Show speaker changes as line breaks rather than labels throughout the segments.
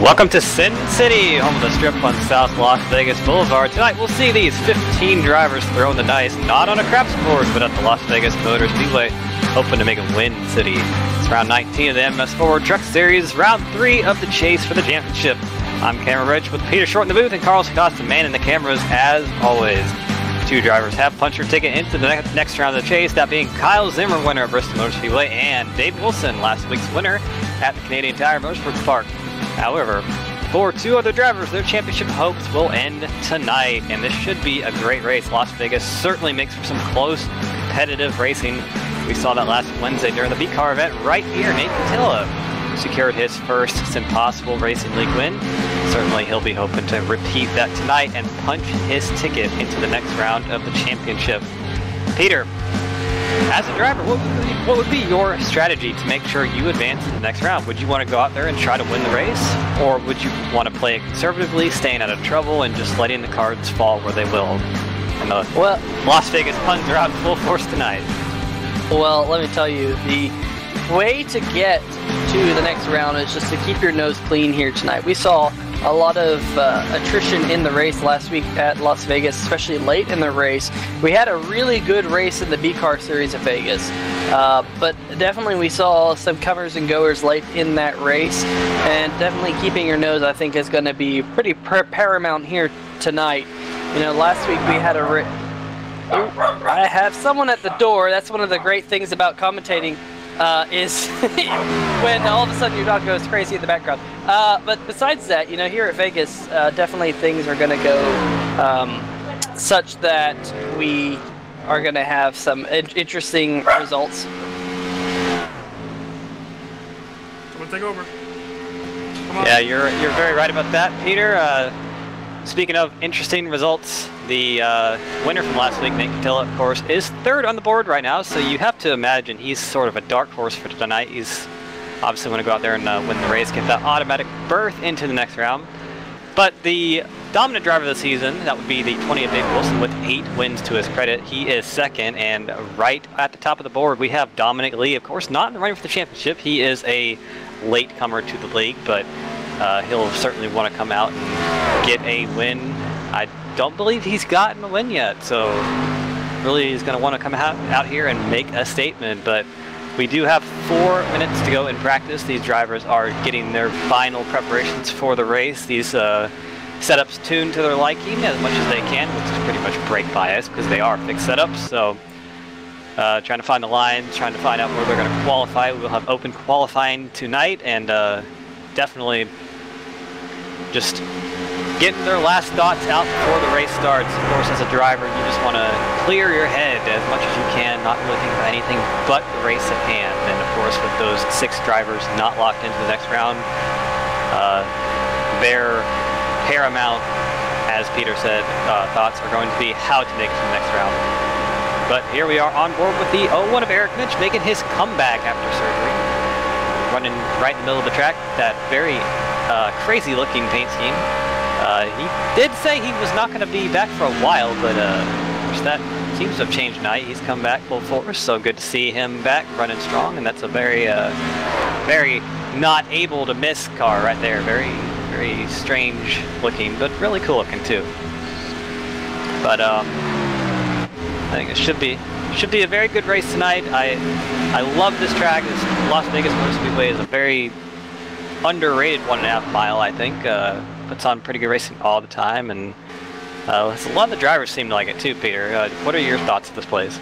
Welcome to Sin City, home of the strip on South Las Vegas Boulevard. Tonight we'll see these 15 drivers throwing the dice, not on a craps board, but at the Las Vegas Motor Speedway, hoping to make a win city. It's round 19 of the MS4 Truck Series, round 3 of the chase for the championship. I'm Cameron Rich with Peter Short in the booth and Carlos Acosta manning the cameras as always. Two drivers have punched their ticket into the next round of the chase, that being Kyle Zimmer, winner of Bristol Motor Speedway, and Dave Wilson, last week's winner at the Canadian Tire Motorsports Park. However, for two other drivers, their championship hopes will end tonight, and this should be a great race. Las Vegas certainly makes for some close, competitive racing. We saw that last Wednesday during the B-Car event right here. Nate Patilla secured his first SimPossible Racing League win. Certainly he'll be hoping to repeat that tonight and punch his ticket into the next round of the championship. Peter, as a driver, what would be your strategy to make sure you advance to the next round? Would you want to go out there and try to win the race? Or would you want to play it conservatively, staying out of trouble, and just letting the cards fall where they will? And the Las Vegas puns are out in full force tonight.
Well, let me tell you, the way to get to the next round is just to keep your nose clean here tonight. We saw a lot of attrition in the race last week at Las Vegas, especially late in the race. We had a really good race in the B-Car Series of Vegas, but definitely we saw some comers and goers late in that race, and definitely keeping your nose, I think, is going to be pretty paramount here tonight. You know, last week we had I have someone at the door. That's one of the great things about commentating. Is when all of a sudden your dog goes crazy in the background. But besides that, you know, here at Vegas, definitely things are going to go such that we are going to have some interesting results.
Someone take over. Come on.
Yeah, you're very right about that, Peter. Speaking of interesting results, the winner from last week, Nate Patilla, of course, is third on the board right now, so you have to imagine he's sort of a dark horse for tonight. He's obviously going to go out there and win the race, get that automatic berth into the next round. But the dominant driver of the season, that would be the 20 of Dave Wilson with 8 wins to his credit. He is second, and right at the top of the board, we have Dominic Lee, of course, not in the running for the championship. He is a latecomer to the league, but he'll certainly want to come out and get a win. I don't believe he's gotten a win yet, so really he's going to want to come out here and make a statement. But we do have 4 minutes to go in practice. These drivers are getting their final preparations for the race. These setups tuned to their liking as much as they can, which is pretty much brake bias because they are fixed setups. So trying to find the lines, trying to find out where they're going to qualify. We'll have open qualifying tonight, and definitely just getting their last thoughts out before the race starts. Of course, as a driver, you just want to clear your head as much as you can, not really think about anything but the race at hand. And of course, with those 6 drivers not locked into the next round, their paramount, as Peter said, thoughts are going to be how to make it to the next round. But here we are on board with the 01 of Eric Mitch, making his comeback after surgery. Running right in the middle of the track, that very crazy looking paint scheme. He did say he was not going to be back for a while, but that seems to have changed tonight. He's come back full force, so good to see him back running strong, and that's a very, very not able to miss car right there. Very, very strange looking, but really cool looking too. But I think it should be a very good race tonight. I love this track. This Las Vegas Motor Speedway is a very underrated 1.5 mile, I think. Puts on pretty good racing all the time, and a lot of the drivers seem to like it too, Peter. What are your thoughts of this place?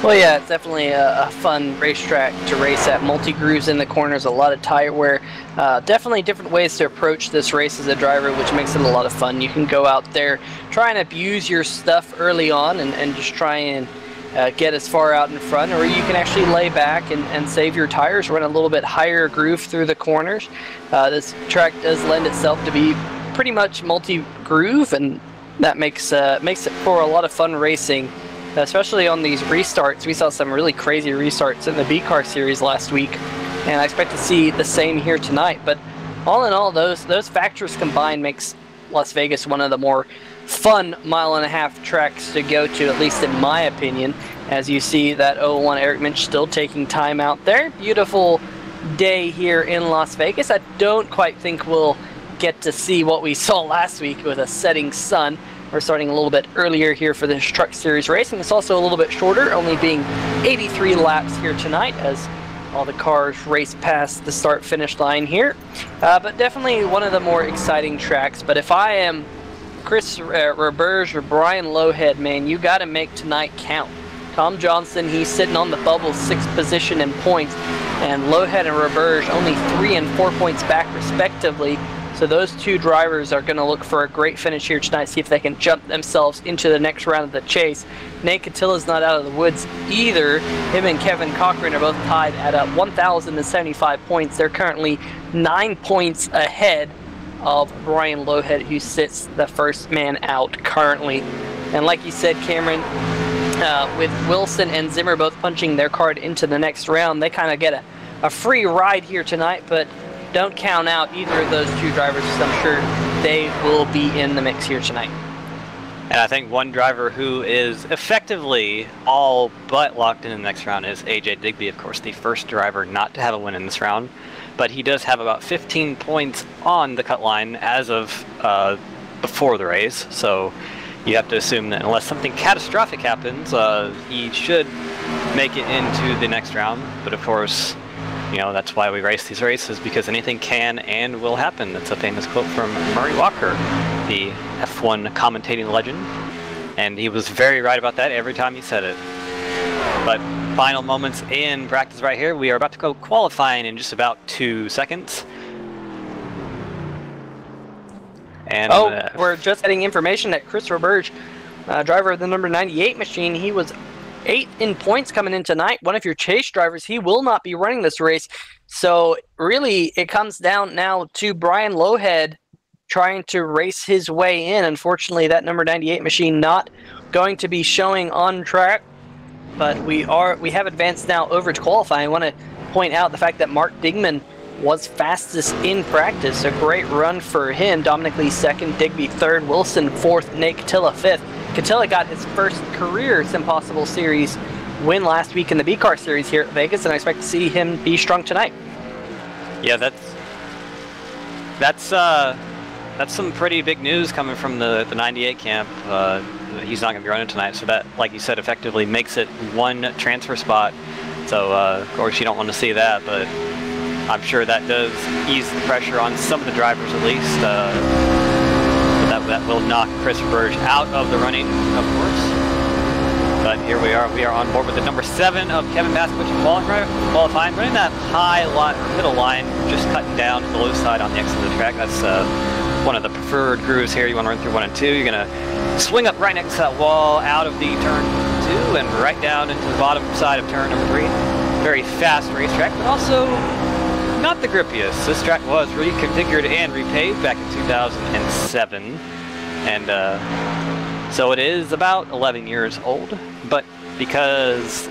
Well, yeah, it's definitely a fun racetrack to race at. Multi-grooves in the corners, a lot of tire wear. Definitely different ways to approach this race as a driver, which makes it a lot of fun. You can go out there, try and abuse your stuff early on and just try and get as far out in front, or you can actually lay back and save your tires, run a little bit higher groove through the corners. This track does lend itself to be pretty much multi-groove, and that makes it for a lot of fun racing, especially on these restarts. We saw some really crazy restarts in the B-Car Series last week, and I expect to see the same here tonight. But all in all, those factors combined makes Las Vegas one of the more fun 1.5 mile tracks to go to, at least in my opinion. As you see that 01 Eric Minch still taking time out there. Beautiful day here in Las Vegas. I don't quite think we'll get to see what we saw last week with a setting sun. We're starting a little bit earlier here for this Truck Series race, and it's also a little bit shorter, only being 83 laps here tonight as all the cars race past the start-finish line here. But definitely one of the more exciting tracks. But if I am Chris Roberge or Brian Lowhead, man, you got to make tonight count. Tom Johnson, he's sitting on the bubble 6th position in points, and Lowhead and Roberge only 3 and 4 points back respectively. So those two drivers are going to look for a great finish here tonight, see if they can jump themselves into the next round of the chase. Nate Catilla's not out of the woods either. Him and Kevin Cochran are both tied at 1,075 points. They're currently 9 points ahead of Brian Lowhead, who sits the first man out currently. And like you said, Cameron, with Wilson and Zimmer both punching their card into the next round, they kind of get a free ride here tonight, but don't count out either of those two drivers, because I'm sure they will be in the mix here tonight.
And I think one driver who is effectively all but locked in the next round is AJ Digby, of course, the first driver not to have a win in this round. But he does have about 15 points on the cut line as of before the race, so you have to assume that unless something catastrophic happens, he should make it into the next round. But of course, you know, that's why we race these races, because anything can and will happen. That's a famous quote from Murray Walker, the F1 commentating legend, and he was very right about that every time he said it. But final moments in practice right here. We are about to go qualifying in just about 2 seconds. And
we're just getting information that Chris Roberge, driver of the number 98 machine, he was 8th in points coming in tonight. One of your chase drivers, he will not be running this race. So really, it comes down now to Brian Lowhead trying to race his way in. Unfortunately, that number 98 machine not going to be showing on track. But we have advanced now over to qualifying. I want to point out the fact that Mark Digman was fastest in practice. A great run for him. Dominic Lee 2nd, Digby 3rd, Wilson 4th, Nate Catilla 5th. Catilla got his first career SimPossible Series win last week in the B-Car Series here at Vegas, and I expect to see him be strong tonight.
Yeah, that's some pretty big news coming from the 98 camp. He's not going to be running tonight, so that, like you said, effectively makes it one transfer spot. So, of course, you don't want to see that, but I'm sure that does ease the pressure on some of the drivers at least. That will knock Chris Roberge out of the running, of course. But here we are on board with the number 7 of Kevin Paskovich qualifying, running that high line, middle line, just cutting down to the low side on the exit of the track. That's one of the preferred grooves here. You want to run through 1 and 2. You're going to swing up right next to that wall, out of the turn 2, and right down into the bottom side of turn number 3. Very fast racetrack, but also not the grippiest. This track was reconfigured and repaved back in 2007, and so it is about 11 years old. But because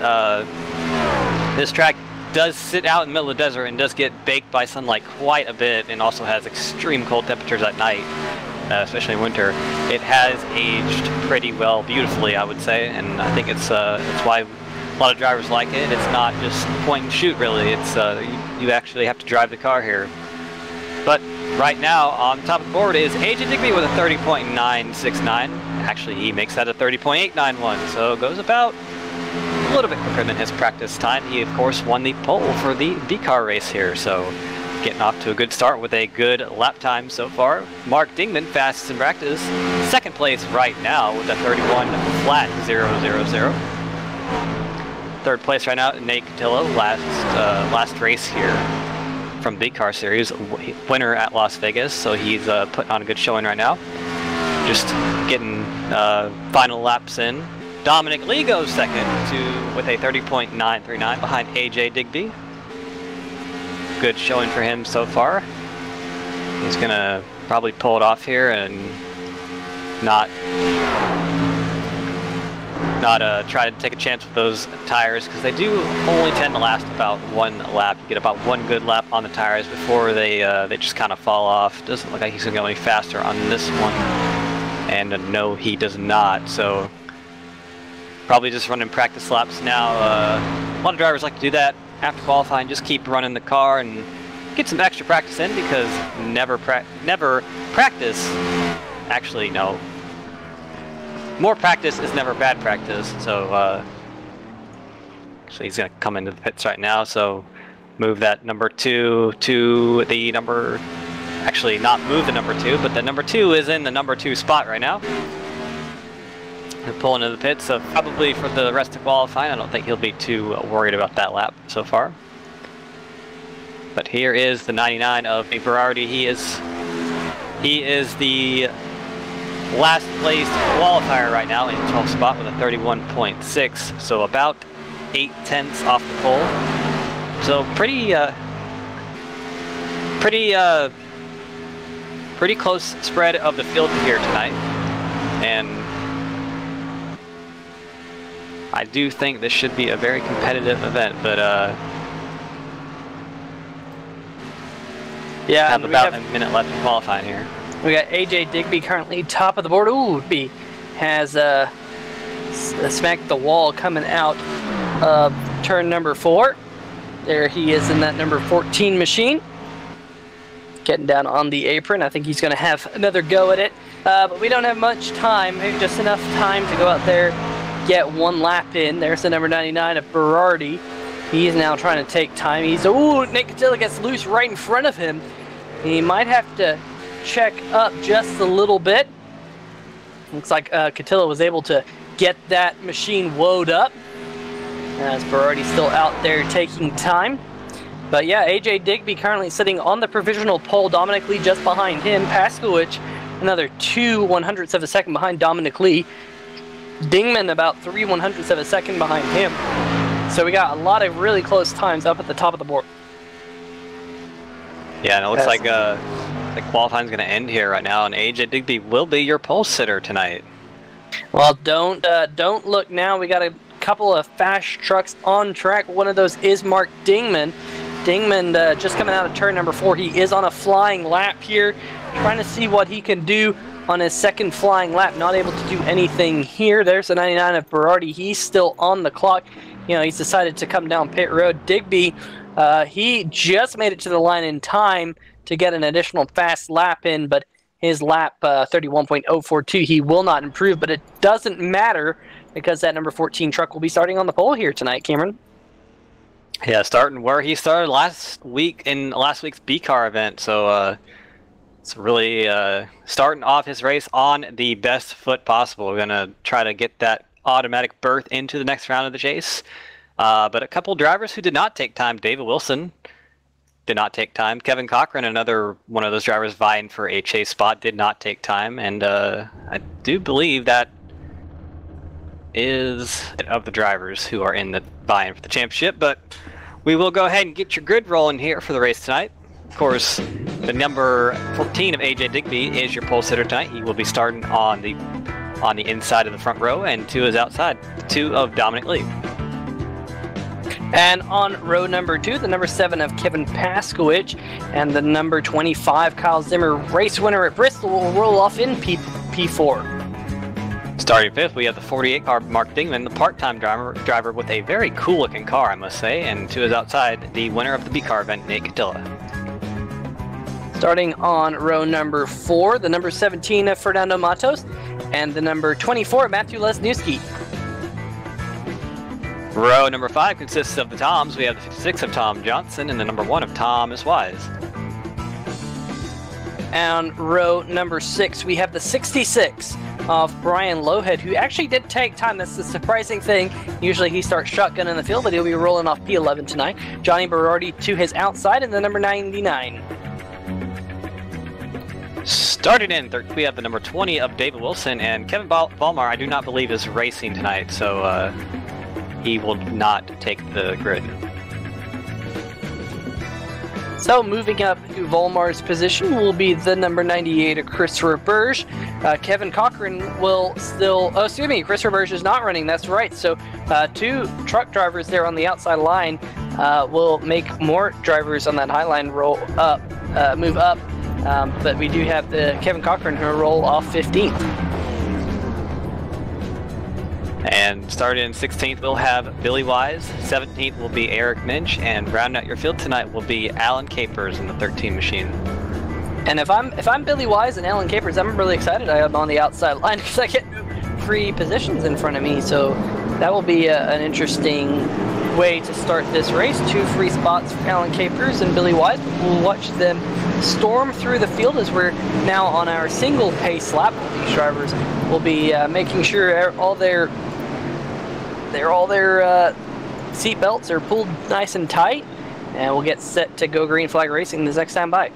this track does sit out in the middle of the desert and does get baked by sunlight quite a bit, and also has extreme cold temperatures at night, especially in winter, it has aged pretty well, beautifully, I would say, and I think it's why a lot of drivers like it. It's not just point and shoot, really. It's you actually have to drive the car here. But right now, on top of the board is AJ Digby with a 30.969. Actually, he makes that a 30.891, so it goes about a little bit quicker than his practice time. He, of course, won the pole for the B-Car race here, so getting off to a good start with a good lap time so far. Mark Dingman, fastest in practice, 2nd place right now with a 31 flat 000. 3rd place right now, Nate Catilla, last race here from B-Car Series, winner at Las Vegas, so he's putting on a good showing right now. Just getting final laps in. Dominic Lee goes 2nd with a 30.939 behind AJ Digby. Good showing for him so far. He's gonna probably pull it off here and not try to take a chance with those tires, because they do only tend to last about 1 lap. You get about 1 good lap on the tires before they just kind of fall off. Doesn't look like he's gonna go any faster on this one, and no, he does not. So probably just running practice laps now. A lot of drivers like to do that after qualifying, just keep running the car and get some extra practice in, because never practice. Actually, no. More practice is never bad practice. So actually, he's gonna come into the pits right now. So move that number 2 to the number. Actually, not move the number 2, but the number 2 is in the number 2 spot right now. He'll pull into the pits, so probably for the rest of qualifying, I don't think he'll be too worried about that lap so far. But here is the 99 of a Berardi. He is the last placed qualifier right now in 12th spot with a 31.6, so about 8/10 off the pole. So pretty close spread of the field here tonight, and I do think this should be a very competitive event, but
yeah,
have about a minute left in qualifying here.
We got AJ Digby currently top of the board. Ooh, B has smacked the wall coming out of turn number 4. There he is in that number 14 machine. Getting down on the apron. I think he's going to have another go at it. But we don't have much time. Just enough time to go out there, get one lap in. There's the number 99 of Berardi. He's now trying to take time. Ooh, Nick Catilla gets loose right in front of him. He might have to check up just a little bit. Looks like Catilla was able to get that machine woed up, as Berardi's still out there taking time. But yeah, AJ Digby currently sitting on the provisional pole. Dominic Lee just behind him. Paskowicz another 2/100ths of a second behind Dominic Lee. Dingman about 3/100ths of a second behind him. So we got a lot of really close times up at the top of the board.
Yeah, and it looks like the qualifying is going to end here right now, and AJ Digby will be your pole sitter tonight.
Well, don't look now. We got a couple of fast trucks on track. One of those is Mark Dingman. Dingman just coming out of turn number 4. He is on a flying lap here, trying to see what he can do on his second flying lap. Not able to do anything here. There's the 99 of Berardi. He's still on the clock. You know, he's decided to come down pit road. Digby, he just made it to the line in time to get an additional fast lap in, but his lap 31.042, he will not improve, but it doesn't matter because that number 14 truck will be starting on the pole here tonight, Cameron.
Yeah, starting where he started last week in last week's B-Car event, so it's really starting off his race on the best foot possible. We're going to try to get that automatic berth into the next round of the chase. But a couple drivers who did not take time. David Wilson did not take time. Kevin Cochran, another one of those drivers vying for a chase spot, did not take time. And I do believe that is of the drivers who are in the vying for the championship. But we will go ahead and get your grid rolling here for the race tonight. Of course, the number 14 of AJ Digby is your pole sitter tonight. He will be starting on the inside of the front row, and 2 is outside. 2 of Dominic Lee.
And on row number 2, the number 7 of Kevin Paskowicz and the number 25 Kyle Zimmer, race winner at Bristol, will roll off in P4.
Starting 5th, we have the 48 car Mark Dingman, the part-time driver with a very cool-looking car, I must say, and 2 is outside, the winner of the B-Car event, Nate Catilla.
Starting on row number 4, the number 17 of Fernando Matos and the number 24 Matthew Lesniewski.
Row number 5 consists of the Toms. We have the 56 of Tom Johnson and the number 1 of Thomas Wise.
And row number 6, we have the 66 of Brian Lowhead, who actually did take time. That's the surprising thing. Usually he starts shotgun in the field, but he'll be rolling off P11 tonight. Johnny Berardi to his outside and the number 99.
Starting in third, we have the number 20 of David Wilson, and Kevin Ballmar, I do not believe, is racing tonight, so he will not take the grid.
So moving up to Volmar's position will be the number 98 of Chris Roberge. Kevin Cochran will still, Chris Roberge is not running, that's right. So 2 truck drivers there on the outside line will make more drivers on that high line roll up, move up. But we do have the Kevin Cochran who will roll off 15th.
And starting in 16th, we'll have Billy Wise. 17th will be Eric Minch, and rounding out your field tonight will be Alan Capers in the 13 machine.
And if I'm Billy Wise and Alan Capers, I'm really excited. I am on the outside line because I get free positions in front of me. So that will be an interesting way to start this race. 2 free spots for Alan Capers and Billy Wise. We'll watch them storm through the field as we're now on our single pace lap. These drivers will be making sure all their seat belts are pulled nice and tight, and we'll get set to go green flag racing this next time by.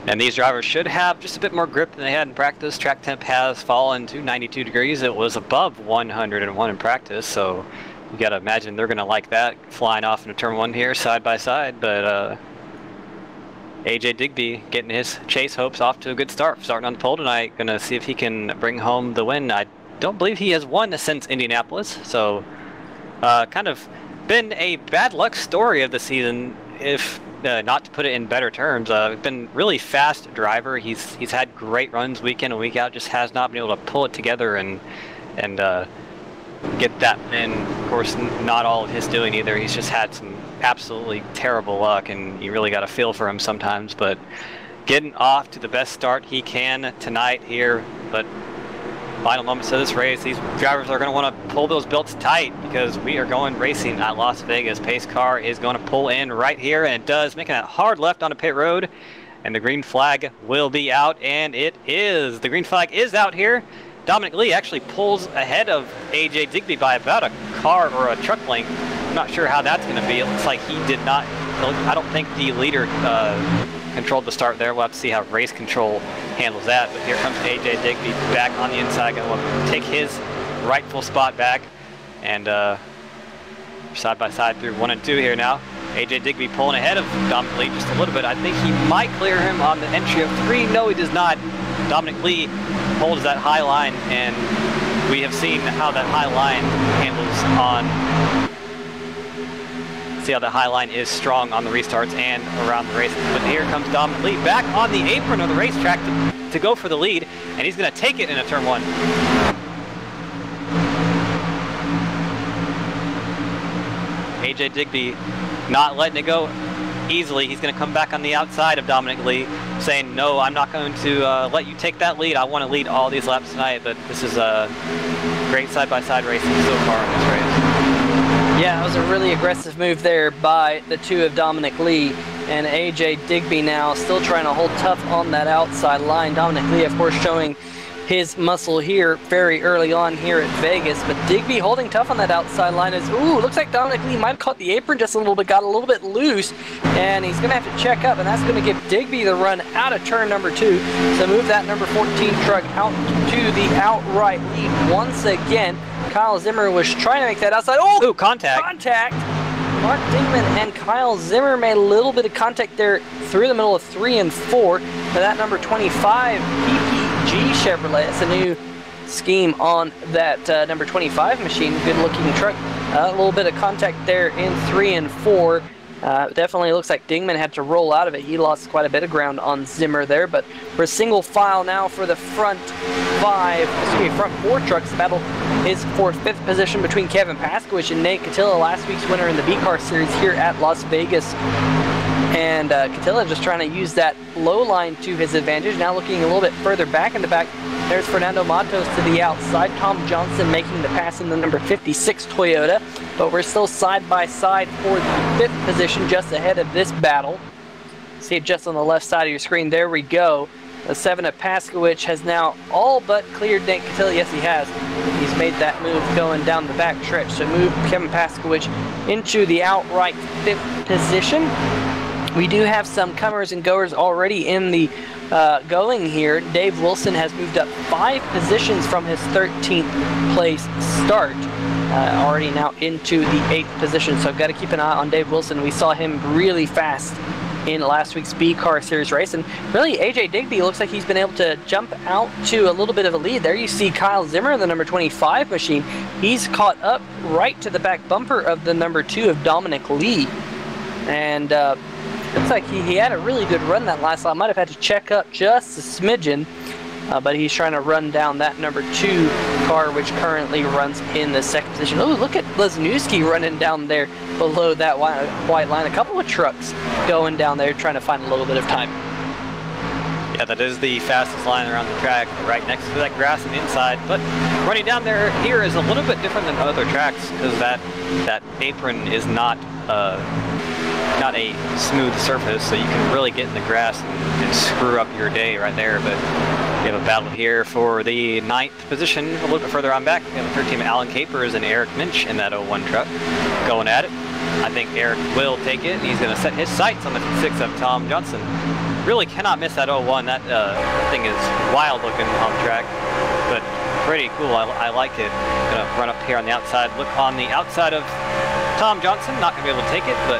And these drivers should have just a bit more grip than they had in practice. Track temp has fallen to 92 degrees. It was above 101 in practice, so you gotta imagine they're gonna like that, flying off into turn 1 here side by side. But AJ Digby getting his chase hopes off to a good start, starting on the pole tonight. Gonna see if he can bring home the win. I don't believe he has won since Indianapolis, so kind of been a bad luck story of the season, if not to put it in better terms. Been really fast driver. He's had great runs week in and week out, just has not been able to pull it together and get that win. Of course, not all of his doing either. He's just had some absolutely terrible luck, and you really got to feel for him sometimes. But getting off to the best start he can tonight here. But final moments of this race, these drivers are going to want to pull those belts tight because we are going racing at Las Vegas. Pace car is going to pull in right here, and it does, making that hard left onto pit road, and the green flag will be out, and it is. The green flag is out here. Dominic Lee actually pulls ahead of AJ Digby by about a car or a truck length. I'm not sure how that's going to be. It looks like he did not, I don't think the leader controlled the start there. We'll have to see how race control handles that. But here comes AJ Digby back on the inside, going to take his rightful spot back. And side by side through 1 and 2 here now. AJ Digby pulling ahead of Dominic Lee just a little bit. I think he might clear him on the entry of 3. No, he does not. Dominic Lee holds that high line, and we have seen how that high line handles on. See how the high line is strong on the restarts and around the race. But here comes Dominic Lee back on the apron of the racetrack to go for the lead, and he's going to take it into turn 1. AJ Digby not letting it go easily. He's going to come back on the outside of Dominic Lee, saying, no, I'm not going to let you take that lead. I want to lead all these laps tonight. But this is a great side-by-side racing so far in this race.
Yeah, it was a really aggressive move there by the 2 of Dominic Lee, and AJ Digby now still trying to hold tough on that outside line. Dominic Lee, of course, showing his muscle here very early on here at Vegas, but Digby holding tough on that outside line. Is looks like Dominic Lee might have caught the apron just a little bit, got a little bit loose, and he's going to have to check up, and that's going to give Digby the run out of turn number 2 to move that number 14 truck out to the outright lead once again. Kyle Zimmer was trying to make that outside. Oh,
contact.
Contact. Mark Dingman and Kyle Zimmer made a little bit of contact there through the middle of 3 and 4 for that number 25 PPG Chevrolet. It's a new scheme on that number 25 machine. Good looking truck. A little bit of contact there in 3 and 4. Definitely looks like Dingman had to roll out of it. He lost quite a bit of ground on Zimmer there, but we're single file now for the front 4 trucks. The battle is for 5th position between Kevin Paskowicz and Nate Catilla, last week's winner in the B-Car Series here at Las Vegas. And Catilla just trying to use that low line to his advantage. Now looking a little bit further back in the back, there's Fernando Matos to the outside. Tom Johnson making the pass in the number 56 Toyota. But we're still side by side for the 5th position, just ahead of this battle. See it just on the left side of your screen. There we go. The 7 of Paskowicz has now all but cleared Nate Catilla. Yes, he has. He's made that move going down the back stretch to move Kevin Paskowicz into the outright 5th position. We do have some comers and goers already in the going here. Dave Wilson has moved up 5 positions from his 13th place start. Already now into the 8th position, so I've got to keep an eye on Dave Wilson. We saw him really fast in last week's B-Car Series race, and really AJ Digby looks like he's been able to jump out to a little bit of a lead. There you see Kyle Zimmer, the number 25 machine. He's caught up right to the back bumper of the number 2 of Dominic Lee, and looks like he had a really good run that last lap. Might have had to check up just a smidgen. but he's trying to run down that number 2 car, which currently runs in the 2nd position. Oh, look at Lesniewski running down there below that white line. A couple of trucks going down there trying to find a little bit of time.
Yeah, that is the fastest line around the track, right next to that grass on the inside. But running down there here is a little bit different than other tracks because that apron is not a smooth surface, so you can really get in the grass and screw up your day right there. But we have a battle here for the 9th position. A little bit further on back, we have the 3rd team Alan Capers and Eric Minch in that 01 truck going at it. I think Eric will take it, and he's going to set his sights on the 6 of Tom Johnson. Really cannot miss that 01. That thing is wild looking on the track, but pretty cool. I like it. Gonna run up here on the outside, look on the outside of Tom Johnson. Not gonna be able to take it, but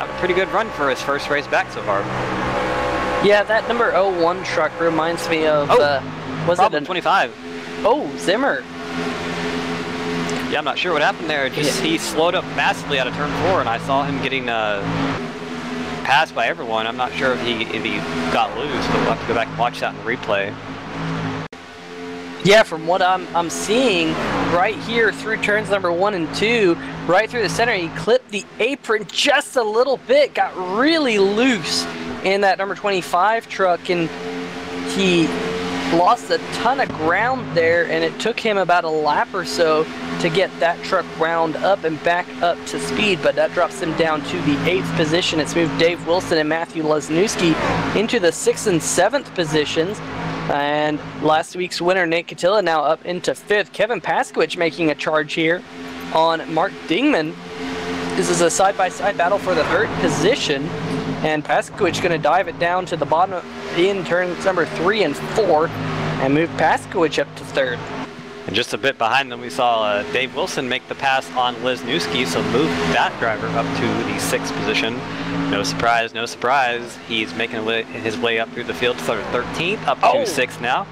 had a pretty good run for his first race back so far.
Yeah, that number 01 truck reminds me of was it a
25?
Oh, Zimmer.
Yeah, I'm not sure what happened there. Just he slowed up massively out of turn 4, and I saw him getting passed by everyone. I'm not sure if he got loose, but we'll have to go back and watch that in the replay.
Yeah, from what I'm seeing right here through turns number 1 and 2, right through the center, he clipped the apron just a little bit, got really loose in that number 25 truck, and he lost a ton of ground there, and it took him about a lap or so to get that truck wound up and back up to speed, but that drops him down to the 8th position. It's moved Dave Wilson and Matthew Lesniewski into the 6th and 7th positions, and last week's winner Nate Catilla now up into 5th. Kevin Paskowicz making a charge here on Mark Dingman. This is a side-by-side battle for the 3rd position, and Paskowicz going to dive it down to the bottom in turns number 3 and 4 and move Paskowicz up to 3rd.
And just a bit behind them, we saw Dave Wilson make the pass on Lesniewski, so move that driver up to the 6th position. No surprise, no surprise. He's making his way up through the field to start at 13th, up to 6th now.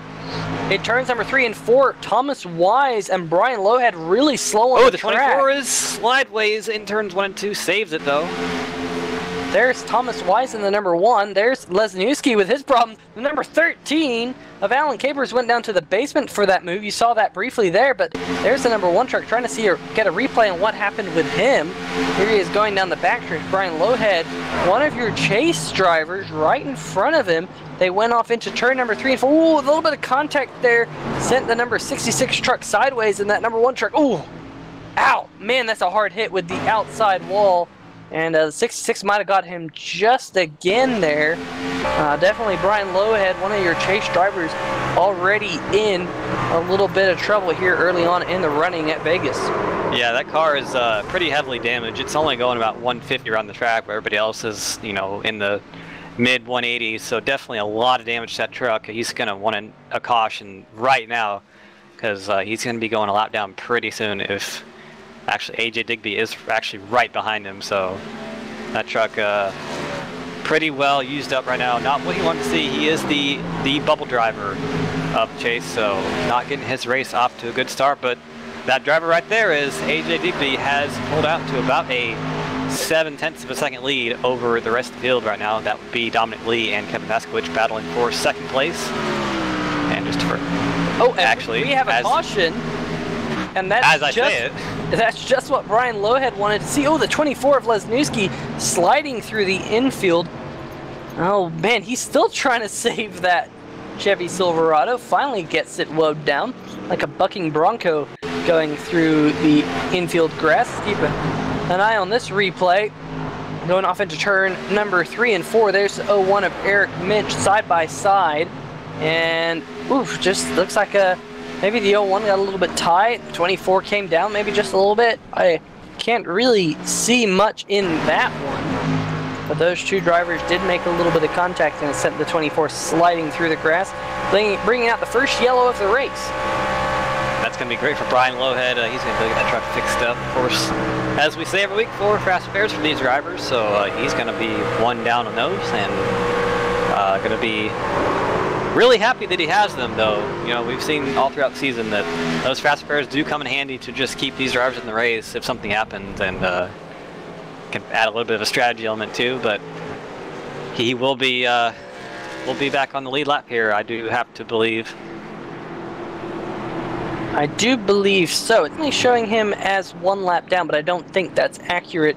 It turns number 3 and 4. Thomas Wise and Brian Lowhead really slow on the track.
24 is slideways in turns 1 and 2, saves it though.
There's Thomas Wise in the number 1. There's Lesniewski with his problem. The number 13 of Alan Capers went down to the basement for that move. You saw that briefly there, but there's the number 1 truck trying to get a replay on what happened with him. Here he is going down the backstretch. Brian Lowhead, one of your chase drivers, right in front of him. They went off into turn number 3 and 4. Ooh, a little bit of contact there. Sent the number 66 truck sideways, and that number 1 truck, ooh, ow. Man, that's a hard hit with the outside wall. And the 66 might have got him just again there. Definitely Brian Lowhead, one of your chase drivers, already in a little bit of trouble here early on in the running at Vegas.
Yeah, that car is pretty heavily damaged. It's only going about 150 around the track, where everybody else is, you know, in the mid 180s. So definitely a lot of damage to that truck. He's going to want a caution right now, because he's going to be going a lap down pretty soon if... Actually, AJ Digby is actually right behind him, so that truck pretty well used up right now. Not what he wanted to see. He is the bubble driver of Chase, so not getting his race off to a good start. But that driver right there is AJ Digby, has pulled out to about a 0.7 of a second lead over the rest of the field right now. That would be Dominic Lee and Kevin Paskowicz battling for 2nd place. And just for
actually, we have a caution. And that's that's just what Brian Lowhead wanted to see. Oh, the 24 of Lesniewski sliding through the infield. Oh man, he's still trying to save that Chevy Silverado. Finally gets it woed down like a bucking bronco going through the infield grass. Keep an eye on this replay. Going off into turn number 3 and 4. There's the 01 of Eric Minch side by side. And oof, just looks like maybe the 01 got a little bit tight. 24 came down maybe just a little bit. I can't really see much in that one. But those 2 drivers did make a little bit of contact, and it sent the 24 sliding through the grass, bringing out the first yellow of the race.
That's going to be great for Brian Lowhead. He's going to get that truck fixed up, of course. As we say every week, 4 fast repairs for these drivers, so he's going to be 1 down on those, and going to be really happy that he has them, though. You know, we've seen all throughout the season that those fast repairs do come in handy to just keep these drivers in the race if something happens, and can add a little bit of a strategy element too. But he will be will be back on the lead lap here, I do have to believe.
I do believe so. It's only showing him as 1 lap down, but I don't think that's accurate.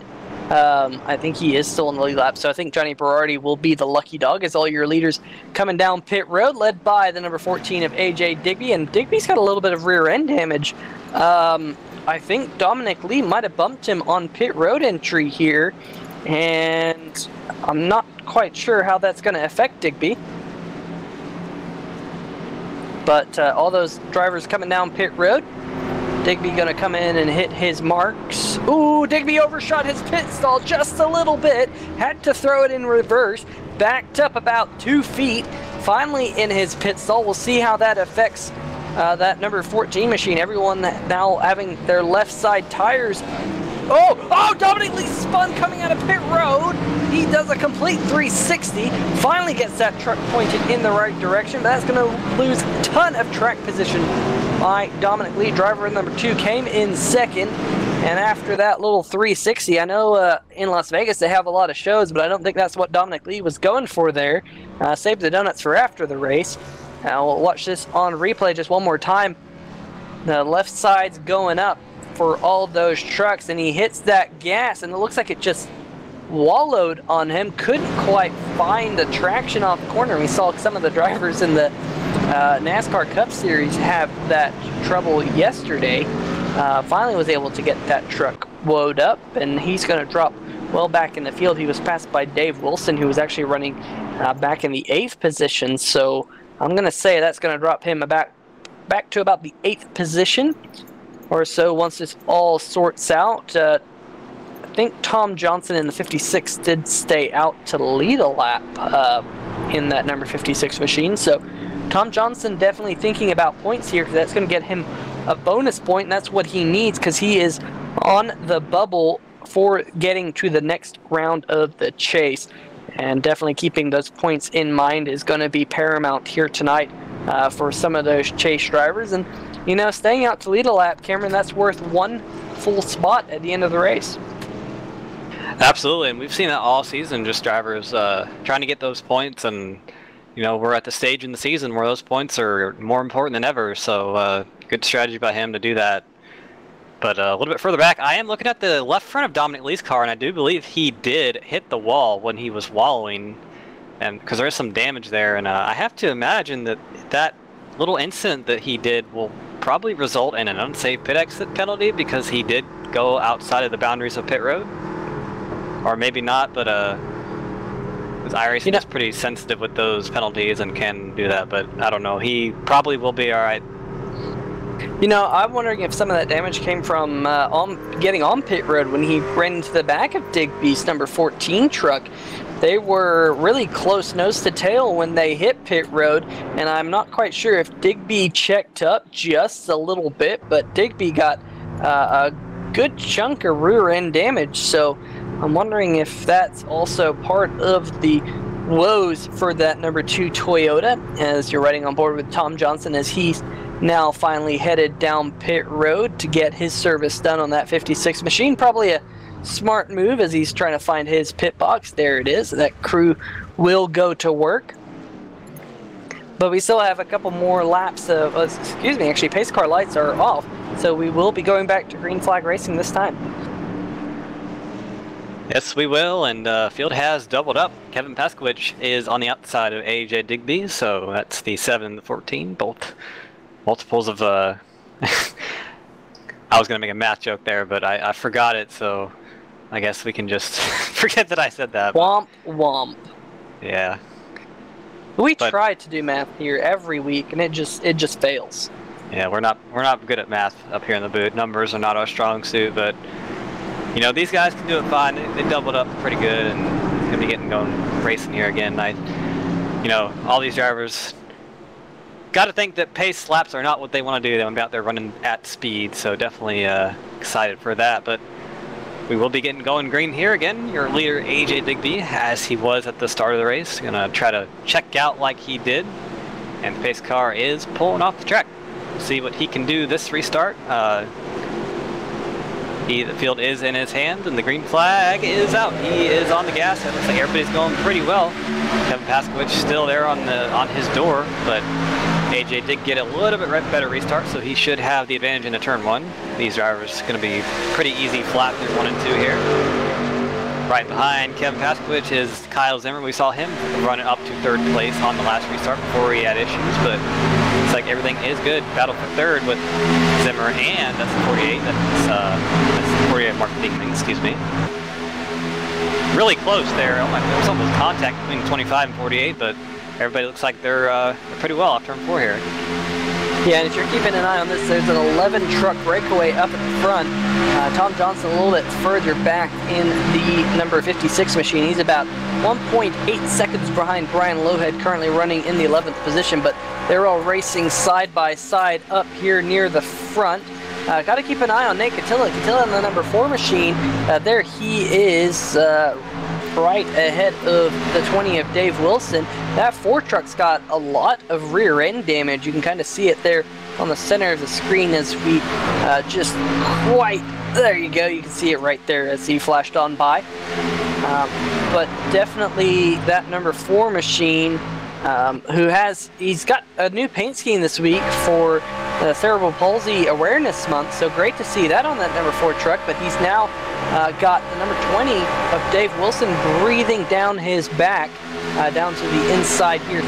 I think he is still in the lead lap, so I think Johnny Berardi will be the lucky dog as all your leaders coming down pit road, led by the number 14 of AJ Digby, and Digby's got a little bit of rear end damage. I think Dominic Lee might have bumped him on pit road entry here, and I'm not quite sure how that's going to affect Digby. But all those drivers coming down pit road. Digby going to come in and hit his marks. Ooh, Digby overshot his pit stall just a little bit. Had to throw it in reverse. Backed up about 2 feet. Finally in his pit stall. We'll see how that affects that number 14 machine. Everyone now having their left side tires. Oh, Dominic Lee spun coming out of pit road. He does a complete 360. Finally gets that truck pointed in the right direction, but that's going to lose a ton of track position by Dominic Lee. Driver number 2 came in second, and after that little 360, I know in Las Vegas they have a lot of shows, but I don't think that's what Dominic Lee was going for there. Save the donuts for after the race. We'll watch this on replay just one more time. The left side's going up for all those trucks, and he hits that gas, and it looks like it just wallowed on him. Couldn't quite find the traction off the corner. We saw some of the drivers in the NASCAR Cup Series have that trouble yesterday. Finally was able to get that truck woed up, and he's going to drop well back in the field. He was passed by Dave Wilson, who was actually running back in the 8th position, so I'm going to say that's going to drop him back to about the 8th position or so once this all sorts out. I think Tom Johnson in the 56 did stay out to lead a lap in that number 56 machine. So Tom Johnson definitely thinking about points here, because that's going to get him a bonus point, and that's what he needs, because he is on the bubble for getting to the next round of the chase. And definitely keeping those points in mind is going to be paramount here tonight for some of those chase drivers. And you know, staying out to lead a lap, Cameron, that's worth 1 full spot at the end of the race.
Absolutely, and we've seen that all season, just drivers trying to get those points, and you know, we're at the stage in the season where those points are more important than ever, so good strategy by him to do that. But a little bit further back, I am looking at the left front of Dominic Lee's car, and I do believe he did hit the wall when he was wallowing, and because there is some damage there, and I have to imagine that that little incident that he did will probably result in an unsafe pit exit penalty, because he did go outside of the boundaries of pit road. Or maybe not, but iRacing is pretty sensitive with those penalties and can do that, but I don't know. He probably will be alright.
You know, I'm wondering if some of that damage came from getting on pit road when he ran into the back of Digby's number 14 truck. They were really close nose to tail when they hit pit road, and I'm not quite sure if Digby checked up just a little bit, but Digby got a good chunk of rear end damage, so I'm wondering if that's also part of the woes for that number 2 Toyota, as you're riding on board with Tom Johnson as he's now finally headed down pit road to get his service done on that 56 machine. Probably a smart move as he's trying to find his pit box. There it is. That crew will go to work. But we still have a couple more laps of, excuse me, actually pace car lights are off, so we will be going back to green flag racing this time.
Yes, we will, and field has doubled up. Kevin Paskowicz is on the outside of AJ Digby, so that's the 7 and the 14, both multiples of I was going to make a math joke there, but I forgot it, so I guess we can just forget that I said that.
Womp womp.
Yeah.
We try to do math here every week, and it just fails.
Yeah, we're not good at math up here in the booth. Numbers are not our strong suit, but you know, these guys can do it fine. They doubled up pretty good, and gonna be going racing here again. You know, all these drivers got to think that pace laps are not what they want to do. They want to be out there running at speed, so definitely excited for that. But we will be getting going green here again. Your leader, AJ Digby, as he was at the start of the race, gonna try to check out like he did, and the pace car is pulling off the track. See what he can do this restart. The field is in his hand, and the green flag is out. He is on the gas. It looks like everybody's going pretty well. Kevin Paskowicz still there on his door, but AJ did get a little bit better restart, so he should have the advantage into turn 1. These drivers going to be pretty easy flat through 1 and 2 here. Right behind Kevin Paskowicz is Kyle Zimmer. We saw him running up to 3rd place on the last restart before he had issues, but looks like everything is good. Battle for 3rd with Zimmer, and that's the 48. That's the 48 Mark Dingman, excuse me. Really close there. There was almost contact between 25 and 48, but everybody looks like they're pretty well off turn 4 here.
Yeah, and if you're keeping an eye on this, there's an 11 truck breakaway up at the front. Tom Johnson a little bit further back in the number 56 machine. He's about 1.8 seconds behind Brian Lowhead, currently running in the 11th position, but they're all racing side by side up here near the front. Got to keep an eye on Nate Catilla. Catilla in the number 4 machine. There he is right ahead of the 20 of Dave Wilson. That 4 truck's got a lot of rear end damage. You can kind of see it there on the center of the screen as we just quite, there you go, you can see it right there as he flashed on by. But definitely that number 4 machine, he's got a new paint scheme this week for the Cerebral Palsy Awareness Month, so great to see that on that number 4 truck, but he's now got the number 20 of Dave Wilson breathing down his back, down to the inside here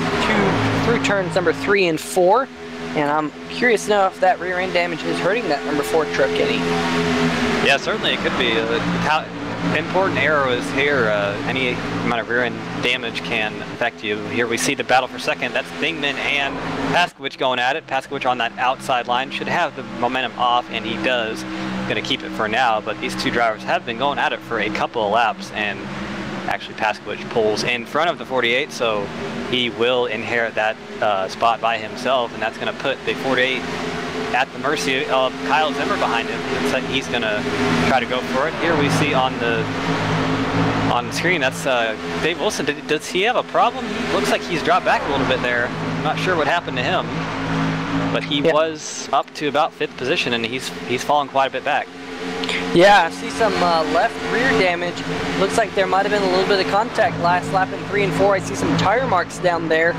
through turns number 3 and 4, and I'm curious to know if that rear end damage is hurting that number 4 truck any.
Yeah, certainly it could be. Important arrow is here. Any amount of rear end damage can affect you. Here we see the battle for 2nd. That's Dingman and Paskowicz going at it. Paskowicz on that outside line should have the momentum off, and he does. Going to keep it for now, but these 2 drivers have been going at it for a couple of laps, and actually Paskowicz pulls in front of the 48, so he will inherit that spot by himself, and that's going to put the 48 at the mercy of Kyle Zimmer behind him. Looks like he's going to try to go for it. Here we see on the screen, that's Dave Wilson. Does he have a problem? He looks like he's dropped back a little bit there. I'm not sure what happened to him, but he was up to about 5th position, and he's fallen quite a bit back.
Yeah, I see some left rear damage. Looks like there might have been a little bit of contact last lap in 3 and 4. I see some tire marks down there.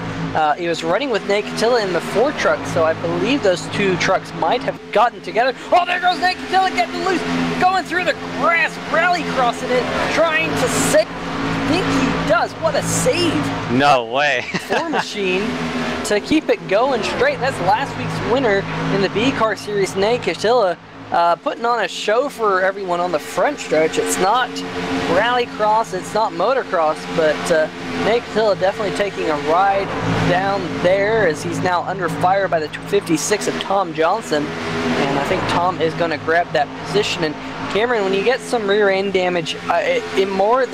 He was running with Nate Catilla in the 4 truck, so I believe those 2 trucks might have gotten together. Oh, there goes Nate Catilla getting loose, going through the grass, rally crossing it, trying to save. I think he does. What a save.
No way.
4 machine to keep it going straight. That's last week's winner in the B Car Series, Nate Catilla. Putting on a show for everyone on the front stretch. It's not rallycross, it's not motocross, but Nate Catilla definitely taking a ride down there as he's now under fire by the 56 of Tom Johnson, and I think Tom is going to grab that position. And Cameron, when you get some rear end damage, it more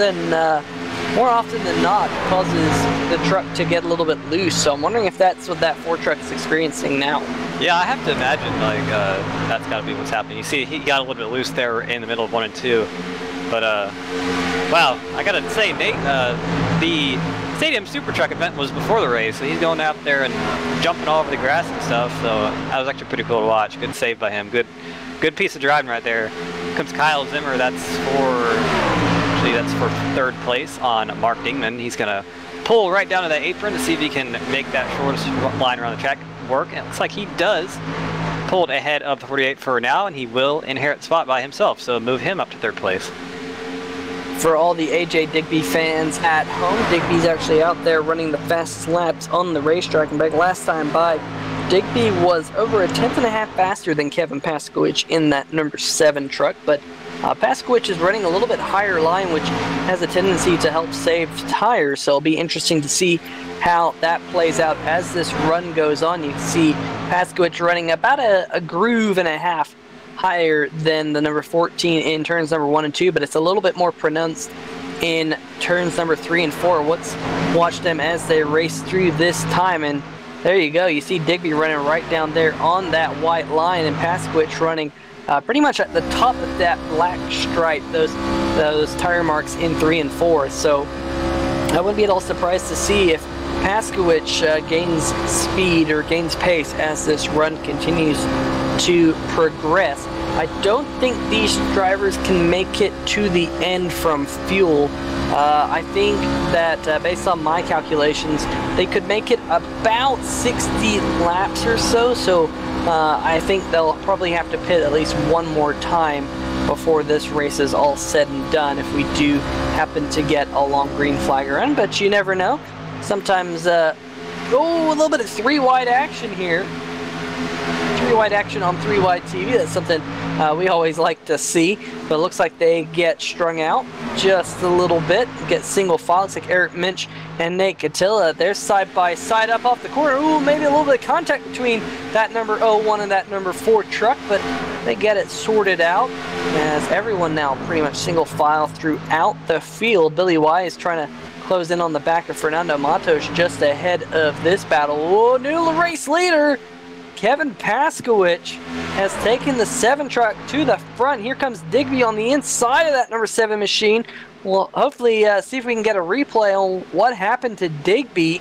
often than not causes the truck to get a little bit loose, so I'm wondering if that's what that 4 truck is experiencing now.
Yeah, I have to imagine like that's got to be what's happening. You see, he got a little bit loose there in the middle of 1 and 2, but wow, I gotta say, Nate, the Stadium Super Truck event was before the race, so he's going out there and jumping all over the grass and stuff. So that was actually pretty cool to watch. Good save by him. Good piece of driving right there. Here comes Kyle Zimmer. That's for 3rd place on Mark Dingman. He's gonna pull right down to that apron to see if he can make that shortest line around the track work, and it looks like he does. Pulled ahead of the 48 for now, and he will inherit the spot by himself, so move him up to 3rd place.
For all the AJ Digby fans at home, Digby's actually out there running the fastest laps on the racetrack, and back last time by, Digby was over a 10th and a half faster than Kevin Paskowicz in that number 7 truck, but Paskowicz is running a little bit higher line, which has a tendency to help save tires, so it'll be interesting to see how that plays out as this run goes on. You can see Paskowicz running about a groove and a half higher than the number 14 in turns number 1 and 2, but it's a little bit more pronounced in turns number 3 and 4. Let's watch them as they race through this time, and there you go. You see Digby running right down there on that white line, and Paskowicz running pretty much at the top of that black stripe, those tire marks in 3 and 4. So I wouldn't be at all surprised to see if Paskowicz gains speed or gains pace as this run continues to progress. I don't think these drivers can make it to the end from fuel. I think that based on my calculations, they could make it about 60 laps or so. So I think they'll probably have to pit at least one more time before this race is all said and done if we do happen to get a long green flag run, but you never know. Sometimes, a little bit of 3-wide action here. 3-wide action on 3-wide TV, that's something we always like to see, but it looks like they get strung out just a little bit, get single file. Looks like Eric Minch and Nate Catilla, they're side by side up off the corner. Ooh, maybe a little bit of contact between that number 01 and that number 4 truck, but they get it sorted out as everyone now pretty much single file throughout the field. Billy Y is trying to close in on the back of Fernando Matos just ahead of this battle. Oh, new race leader Kevin Paskowicz has taken the 7 truck to the front. Here comes Digby on the inside of that number 7 machine. We'll hopefully see if we can get a replay on what happened to Digby,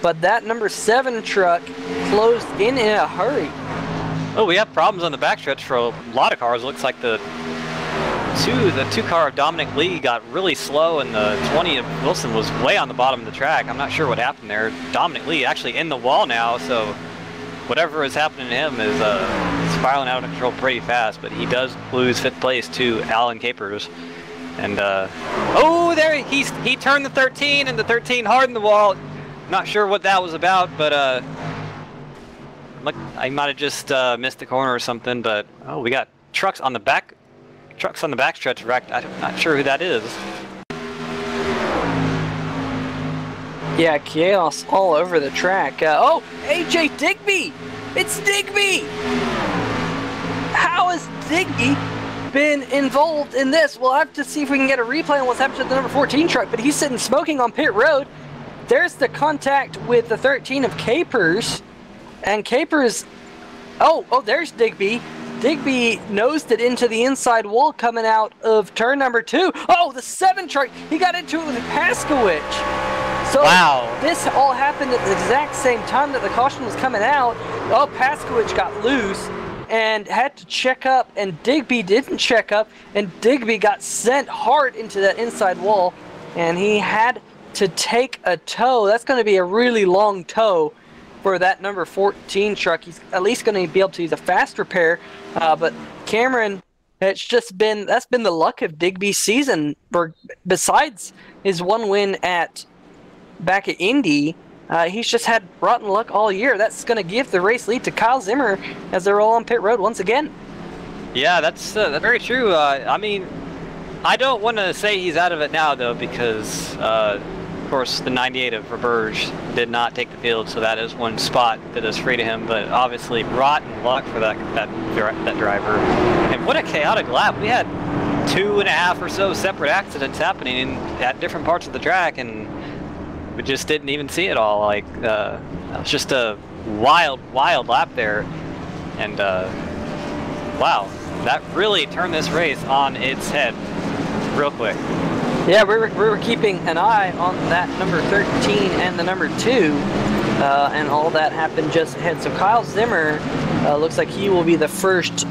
but that number 7 truck closed in a hurry.
Oh, we have problems on the backstretch for a lot of cars. It looks like the two car of Dominic Lee got really slow, and the 20 of Wilson was way on the bottom of the track. I'm not sure what happened there. Dominic Lee actually in the wall now, so whatever is happening to him is spiraling out of control pretty fast, but he does lose 5th place to Alan Capers. And oh, there he turned the 13, and the 13 hardened the wall. Not sure what that was about, but I might have just missed the corner or something. But oh, we got trucks on the backstretch wrecked. I'm not sure who that is.
Yeah, chaos all over the track. Oh, AJ Digby! It's Digby! How has Digby been involved in this? We'll have to see if we can get a replay on what's happened to the number 14 truck, but he's sitting smoking on pit road. There's the contact with the 13 of Capers, and Capers... Oh, there's Digby. Digby nosed it into the inside wall coming out of turn number 2. Oh, the 7 truck! He got into it with Paskowicz. So
wow.
This all happened at the exact same time that the caution was coming out. Oh, Paskowicz got loose and had to check up, and Digby didn't check up, and Digby got sent hard into that inside wall, and he had to take a tow. That's going to be a really long tow for that number 14 truck. He's at least going to be able to use a fast repair, but Cameron, that's been the luck of Digby's season. Besides his one win back at Indy, he's just had rotten luck all year. That's going to give the race lead to Kyle Zimmer as they're all on pit road once again.
Yeah, that's very true. I mean, I don't want to say he's out of it now, though, because, of course, the 98 of Roberge did not take the field, so that is one spot that is free to him. But obviously, rotten luck for that driver. And what a chaotic lap. We had 2.5 or so separate accidents happening at different parts of the track, and we just didn't even see it all. Like, that was just a wild lap there. And, wow, that really turned this race on its head real quick.
Yeah, we were keeping an eye on that number 13 and the number 2, and all that happened just ahead. So Kyle Zimmer looks like he will be the first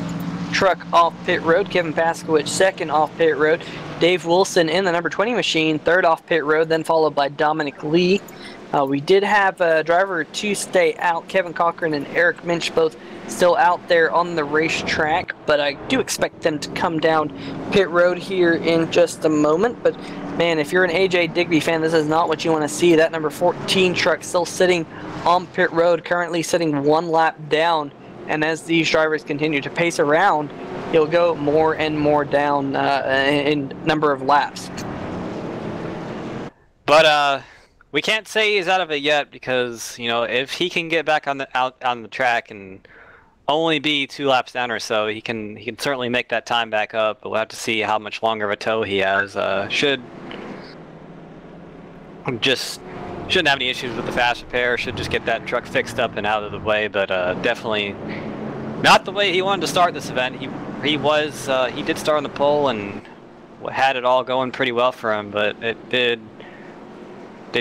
truck off pit road. Kevin Paskowicz second off pit road. Dave Wilson in the number 20 machine, third off pit road, then followed by Dominic Lee. We did have driver 2 stay out. Kevin Cochran and Eric Minch both still out there on the racetrack, but I do expect them to come down pit road here in just a moment. But man, if you're an AJ Digby fan, this is not what you want to see. That number 14 truck still sitting on pit road, currently sitting 1 lap down, and as these drivers continue to pace around, he'll go more and more down in number of laps.
But we can't say he's out of it yet, because, you know, if he can get back out on the track and only be 2 laps down or so, he can certainly make that time back up. But we'll have to see how much longer of a tow he has. Shouldn't have any issues with the fast repair. Should just get that truck fixed up and out of the way. But definitely not the way he wanted to start this event. He did start on the pole and had it all going pretty well for him, but it did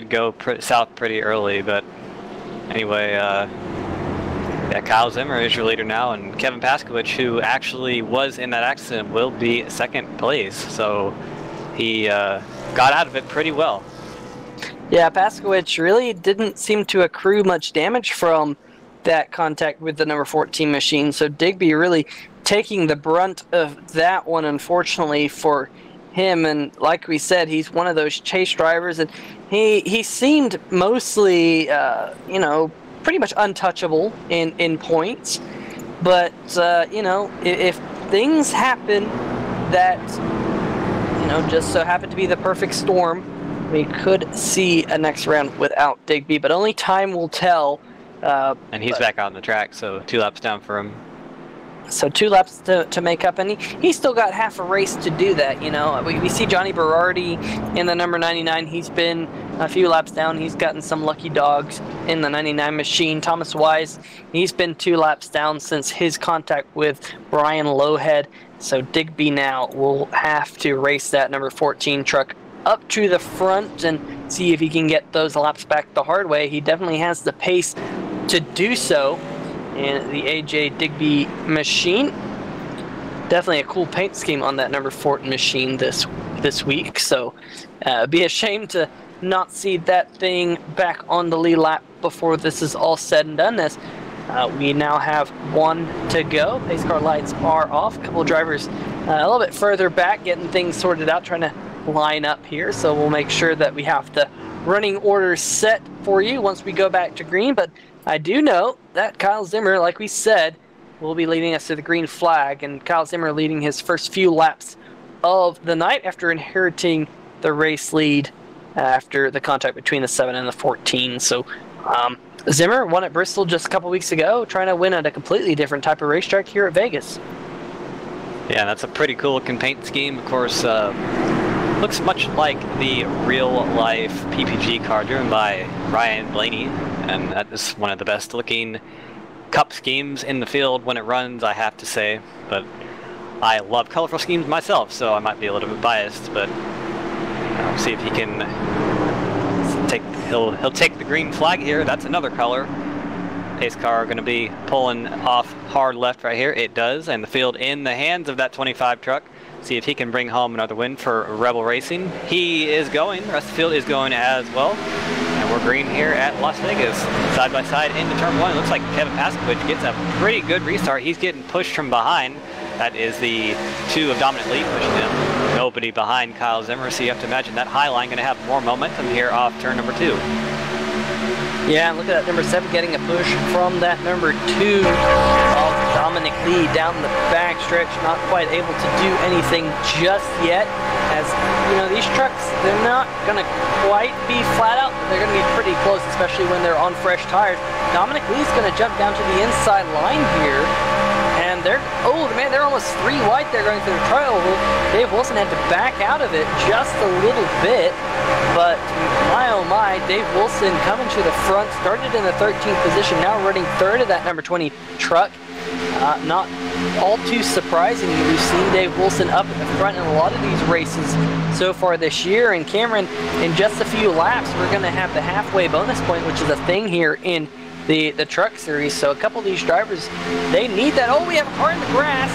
go south pretty early. But anyway, Yeah, Kyle Zimmer is your leader now, and Kevin Paskowicz, who actually was in that accident, will be second place. So he got out of it pretty well.
Yeah, Paskowicz really didn't seem to accrue much damage from that contact with the number 14 machine. So Digby really taking the brunt of that one, unfortunately for him. And like we said, he's one of those chase drivers, and he seemed mostly, you know, pretty much untouchable in points. But you know, if things happen that, you know, just so happen to be the perfect storm, we could see a next round without Digby, but only time will tell.
And he's back on the track, so 2 laps down for him.
So 2 laps to make up, and he's still got half a race to do that, you know. We see Johnny Berardi in the number 99. He's been a few laps down. He's gotten some lucky dogs in the 99 machine. Thomas Wise, he's been 2 laps down since his contact with Brian Lowhead. So Digby now will have to race that number 14 truck up to the front and see if he can get those laps back the hard way. He definitely has the pace to do so in the AJ Digby machine. Definitely a cool paint scheme on that number 14 machine this week. So be a shame to not see that thing back on the lead lap before this is all said and done. As we now have 1 to go. Pace car lights are off. A couple of drivers a little bit further back getting things sorted out, trying to line up here. So we'll make sure that we have the running order set for you once we go back to green. But I do know that Kyle Zimmer, like we said, will be leading us to the green flag, and Kyle Zimmer leading his first few laps of the night after inheriting the race lead after the contact between the 7 and the 14. So Zimmer won at Bristol just a couple weeks ago, trying to win at a completely different type of racetrack here at Vegas.
Yeah, that's a pretty cool looking paint scheme. Of course, looks much like the real-life PPG car driven by Ryan Blaney, and that is one of the best looking cup schemes in the field when it runs, I have to say. But I love colorful schemes myself, so I might be a little bit biased, but I'll see if he can take, he'll take the green flag here. That's another color. Pace car going to be pulling off hard left right here. It does, and the field in the hands of that 25 truck. See if he can bring home another win for Rebel Racing. He is going. The rest of the field is going as well. And we're green here at Las Vegas. Side by side into turn 1. It looks like Kevin Paskowicz gets a pretty good restart. He's getting pushed from behind. That is the 2 of Dominant Lee pushing him. Nobody behind Kyle Zimmer, so you have to imagine that high line going to have more momentum here off turn number 2.
Yeah, look at that number 7 getting a push from that number 2 of Dominic Lee down the back stretch, not quite able to do anything just yet. As you know, these trucks, they're not going to quite be flat out, but they're going to be pretty close, especially when they're on fresh tires. Dominic Lee's going to jump down to the inside line here, and they're, oh man, they're almost 3 wide there going through the trial. Dave Wilson had to back out of it just a little bit, but my oh my, Dave Wilson coming to the front, started in the 13th position, now running 3rd of that number 20 truck. Not all too surprising. We've seen Dave Wilson up at the front in a lot of these races so far this year. And Cameron, in just a few laps, we're going to have the halfway bonus point, which is a thing here in the truck series. So a couple of these drivers, they need that. Oh, we have a car in the grass.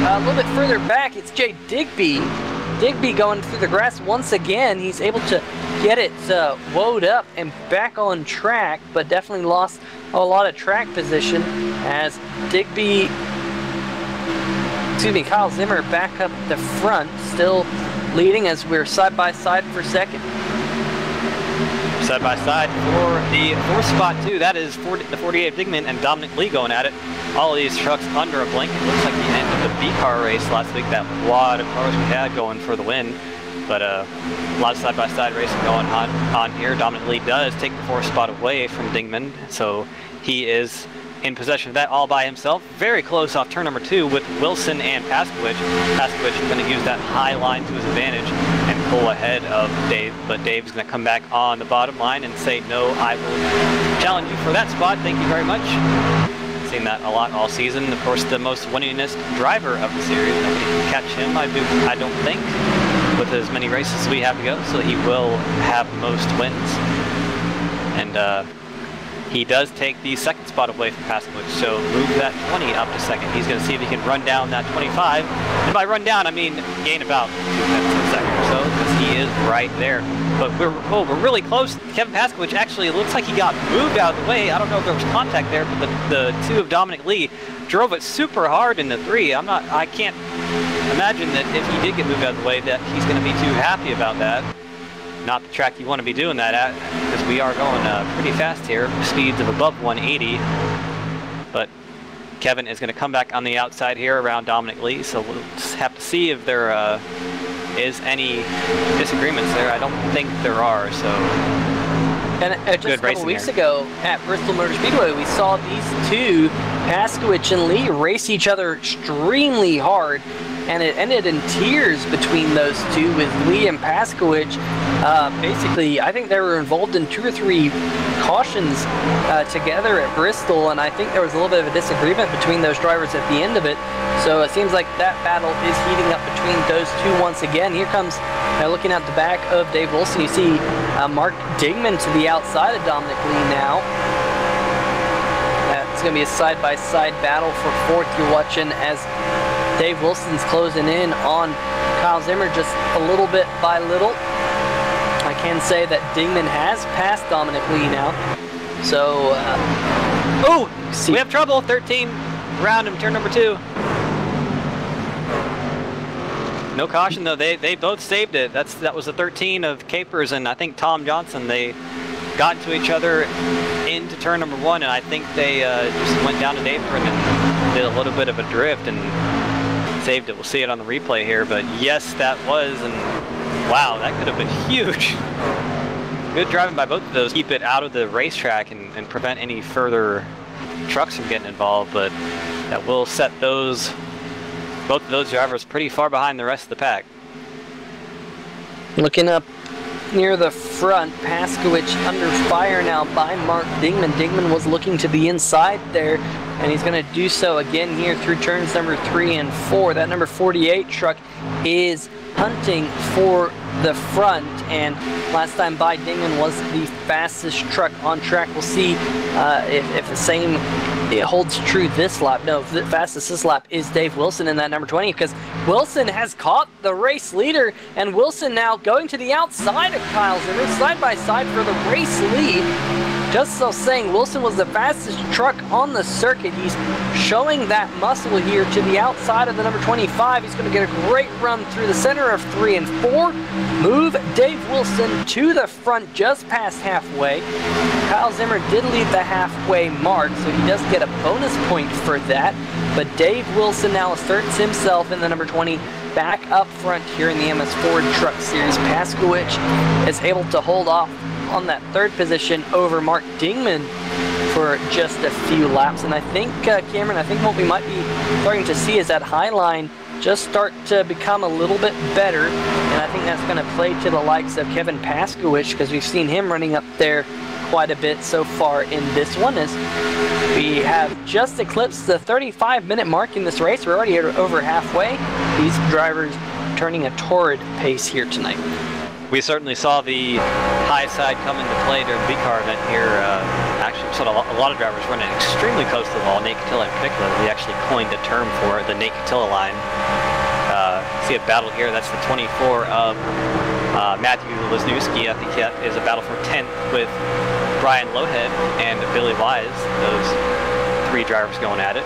A little bit further back, it's Jay Digby. Digby going through the grass once again. He's able to get it woed up and back on track, but definitely lost a lot of track position as Digby, Kyle Zimmer back up the front, still leading as we're side by side for second.
Side by side for the 4th spot too. That is the 48 Digman and Dominic Lee going at it. All of these trucks under a blanket. Looks like the end of the B car race last week. That lot of cars we had going for the win. But a lot of side-by-side racing going on here. Dominic Lee does take the 4th spot away from Dingman, so he is in possession of that all by himself. Very close off turn number 2 with Wilson and Paskowicz. Paskowicz is going to use that high line to his advantage and pull ahead of Dave, but Dave's going to come back on the bottom line and say, no, I will challenge you for that spot. Thank you very much. Seen that a lot all season. Of course, the most winningest driver of the series. Nobody can catch him, I don't think, with as many races as we have to go, so he will have the most wins. And he does take the second spot away from Paskowicz, so move that 20 up to second. He's going to see if he can run down that 25. And by run down, I mean gain about 2 tenths of a second or so, because he is right there. But we're really close. Kevin Paskowicz actually, it looks like he got moved out of the way. I don't know if there was contact there, but the two of Dominic Lee drove it super hard in the 3. I can't imagine that if he did get moved out of the way that he's going to be too happy about that. Not the track you want to be doing that at, because we are going pretty fast here, speeds of above 180. But Kevin is going to come back on the outside here around Dominic Lee, so we'll just have to see if there is any disagreements there. I don't think there are, so...
And just a couple weeks ago at Bristol Motor Speedway, we saw these two, Paskowicz and Lee, race each other extremely hard, and it ended in tears between those two, with Lee and Paskowicz. Basically, I think they were involved in 2 or 3 cautions together at Bristol, and I think there was a little bit of a disagreement between those drivers at the end of it. So it seems like that battle is heating up between those two once again. Here comes, looking at the back of Dave Wilson, you see Mark Dingman to the outside of Dominic Lee now. It's going to be a side-by-side battle for 4th. You're watching as Dave Wilson's closing in on Kyle Zimmer just a little bit by little. I can say that Dingman has passed Dominic Lee now. So,
oh, we have trouble. 13 around him, turn number 2. No caution though. They both saved it. That was the 13 of Capers and I think Tom Johnson. They got into each other into turn number 1, and I think they just went down an apron and did a little bit of a drift and saved it. We'll see it on the replay here, but yes, that was, and wow, that could have been huge. Good driving by both of those. Keep it out of the racetrack and prevent any further trucks from getting involved, but that will set both of those drivers pretty far behind the rest of the pack.
Looking up near the front, Paskowicz under fire now by Mark Dingman. Dingman was looking to the inside there, and he's going to do so again here through turns number 3 and 4. That number 48 truck is hunting for the front, and last time by, Dingman was the fastest truck on track. We'll see if the same holds true this lap. No, the fastest this lap is Dave Wilson in that number 20, because Wilson has caught the race leader, and Wilson now going to the outside of Kyle Zimmer, side by side for the race lead. Just so saying, Wilson was the fastest truck on the circuit. He's showing that muscle here to the outside of the number 25. He's going to get a great run through the center of 3 and 4. Move Dave Wilson to the front just past halfway. Kyle Zimmer did leave the halfway mark, so he does get a bonus point for that. But Dave Wilson now asserts himself in the number 20 back up front here in the MS Ford Truck Series. Paskowicz is able to hold off on that 3rd position over Mark Dingman for just a few laps. And I think, Cameron, I think what we might be starting to see is that high line just start to become a little bit better. And I think that's going to play to the likes of Kevin Paskowicz, because we've seen him running up there quite a bit so far in this one, as we have just eclipsed the 35-minute mark in this race. We're already over halfway. These drivers turning a torrid pace here tonight.
We certainly saw the high side come into play during the V-car event here. Actually, we saw a lot of drivers running extremely close to the wall, Nate Catilla in particular. We actually coined a term for it, the Nate Catilla line. See a battle here. That's the 24 of Matthew Lesniewski. I think that is a battle for 10th with Brian Lowhead and Billy Wise. Those 3 drivers going at it.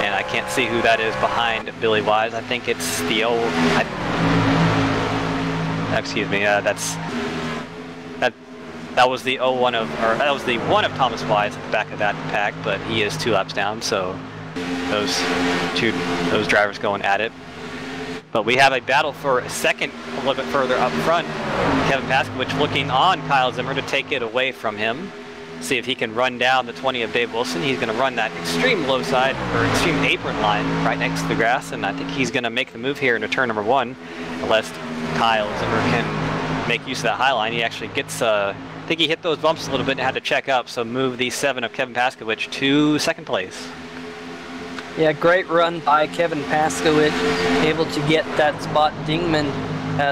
And I can't see who that is behind Billy Wise. I think it's the old... excuse me, that was the 01 of, or that was the 1 of Thomas Wise at the back of that pack, but he is 2 laps down, so those drivers going at it. But we have a battle for a second a little bit further up front. Kevin Paskowicz looking on Kyle Zimmer to take it away from him. See if he can run down the 20 of Dave Wilson. He's going to run that extreme low side, or extreme apron line right next to the grass, and I think he's going to make the move here into turn number 1, unless Kyle Zimmer can make use of that high line. He actually gets, I think he hit those bumps a little bit and had to check up, so move the 7 of Kevin Paskowicz to 2nd place.
Yeah, great run by Kevin Paskowicz, able to get that spot. Dingman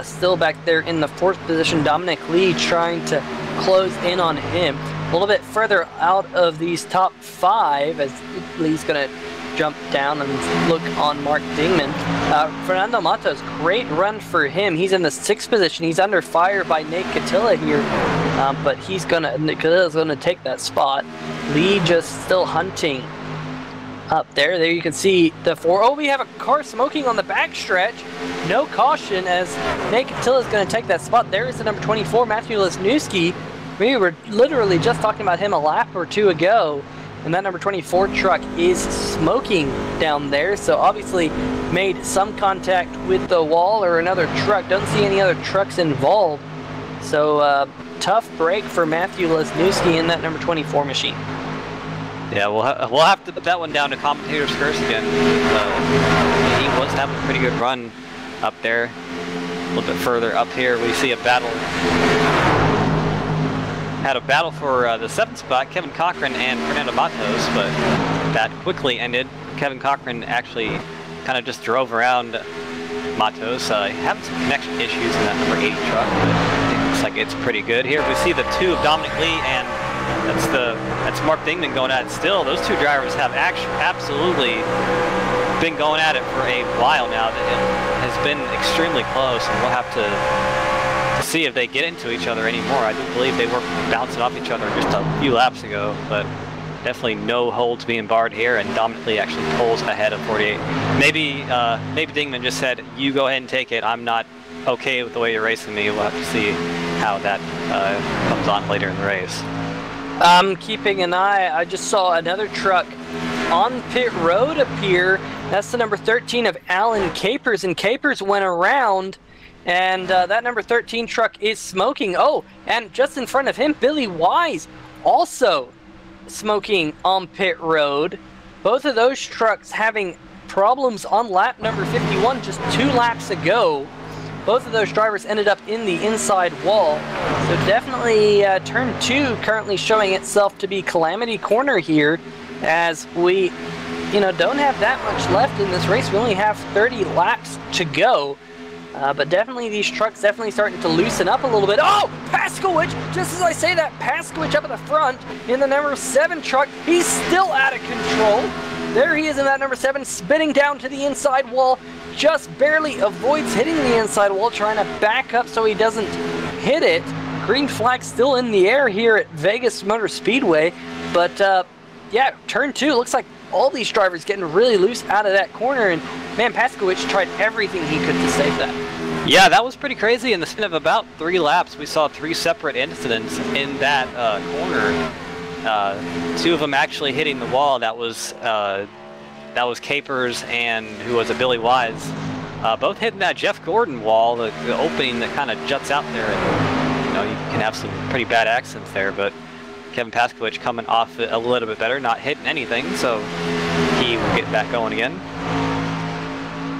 still back there in the 4th position. Dominic Lee trying to close in on him. a little bit further out of these top 5 as Lee's going to jump down and look on Mark Dingman. Fernando Matos, great run for him. He's in the 6th position. He's under fire by Nate Catilla here, but Catilla's gonna take that spot. Lee just still hunting up there. There you can see the 4. Oh, we have a car smoking on the backstretch. No caution as Nate Catilla's gonna take that spot. There is the number 24, Matthew Lesniewski. We were literally just talking about him a lap or 2 ago. And that number 24 truck is smoking down there, so obviously made some contact with the wall or another truck. Don't see any other trucks involved. So tough break for Matthew Lesniewski in that number 24 machine.
Yeah, we'll have to put that one down to commentator's curse again. He was having a pretty good run up there. A little bit further up here, we see a battle. Had a battle for the 7th spot, Kevin Cochran and Fernando Matos, but that quickly ended. Kevin Cochran actually kind of just drove around Matos. Having some connection issues in that number 80 truck, but it looks like it's pretty good. Here we see the 2 of Dominic Lee, and that's Mark Dingman going at it still. Those 2 drivers have absolutely been going at it for a while now. It has been extremely close, and we'll have to see if they get into each other anymore. I do believe they were bouncing off each other just a few laps ago, but definitely no holds being barred here, and Dominic Lee actually pulls ahead of 48. Maybe Dingman just said, "You go ahead and take it. I'm not okay with the way you're racing me." We'll have to see how that comes on later in the race.
I'm keeping an eye. I just saw another truck on pit road appear. That's the number 13 of Alan Capers, and Capers went around. And that number 13 truck is smoking. Oh, and just in front of him, Billy Wise also smoking on pit road. Both of those trucks having problems on lap number 51 just 2 laps ago. Both of those drivers ended up in the inside wall. So definitely turn 2 currently showing itself to be Calamity Corner here, as we, don't have that much left in this race. We only have 30 laps to go. But definitely these trucks definitely starting to loosen up a little bit. Oh, Paskowicz! Just as I say that, Paskowicz up at the front in the number 7 truck. He's still out of control. There he is in that number 7, spinning down to the inside wall. Just barely avoids hitting the inside wall, trying to back up so he doesn't hit it. Green flag still in the air here at Vegas Motor Speedway. But yeah, turn 2 looks like all these drivers getting really loose out of that corner, and man, Paskowicz tried everything he could to save that.
Yeah, that was pretty crazy. In the span of about 3 laps, we saw 3 separate incidents in that corner. 2 of them actually hitting the wall. That was Capers and who was a Billy Wise. Both hitting that Jeff Gordon wall, the opening that kind of juts out there, and you can have some pretty bad accidents there. But Kevin Paskowicz coming off it a little bit better, not hitting anything, so he will get back going again.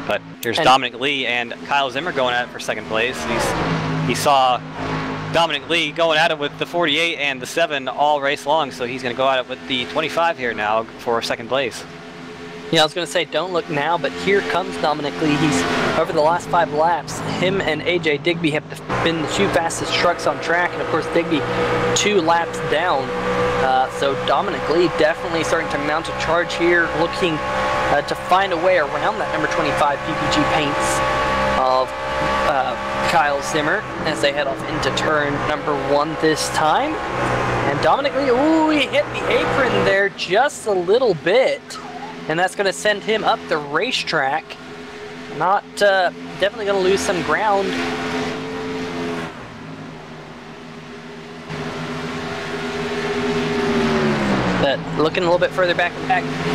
But here's Dominic Lee and Kyle Zimmer going at it for 2nd place. He saw Dominic Lee going at it with the 48 and the 7 all race long, so he's going to go at it with the 25 here now for 2nd place.
Yeah, I was going to say, don't look now, but here comes Dominic Lee. He's, over the last 5 laps, him and AJ Digby have been the 2 fastest trucks on track, and of course Digby 2 laps down. So Dominic Lee definitely starting to mount a charge here, looking to find a way around that number 25 PPG paints of Kyle Zimmer as they head off into turn number 1 this time. And Dominic Lee, ooh, he hit the apron there just a little bit. And that's going to send him up the racetrack. Not definitely going to lose some ground. But looking a little bit further back,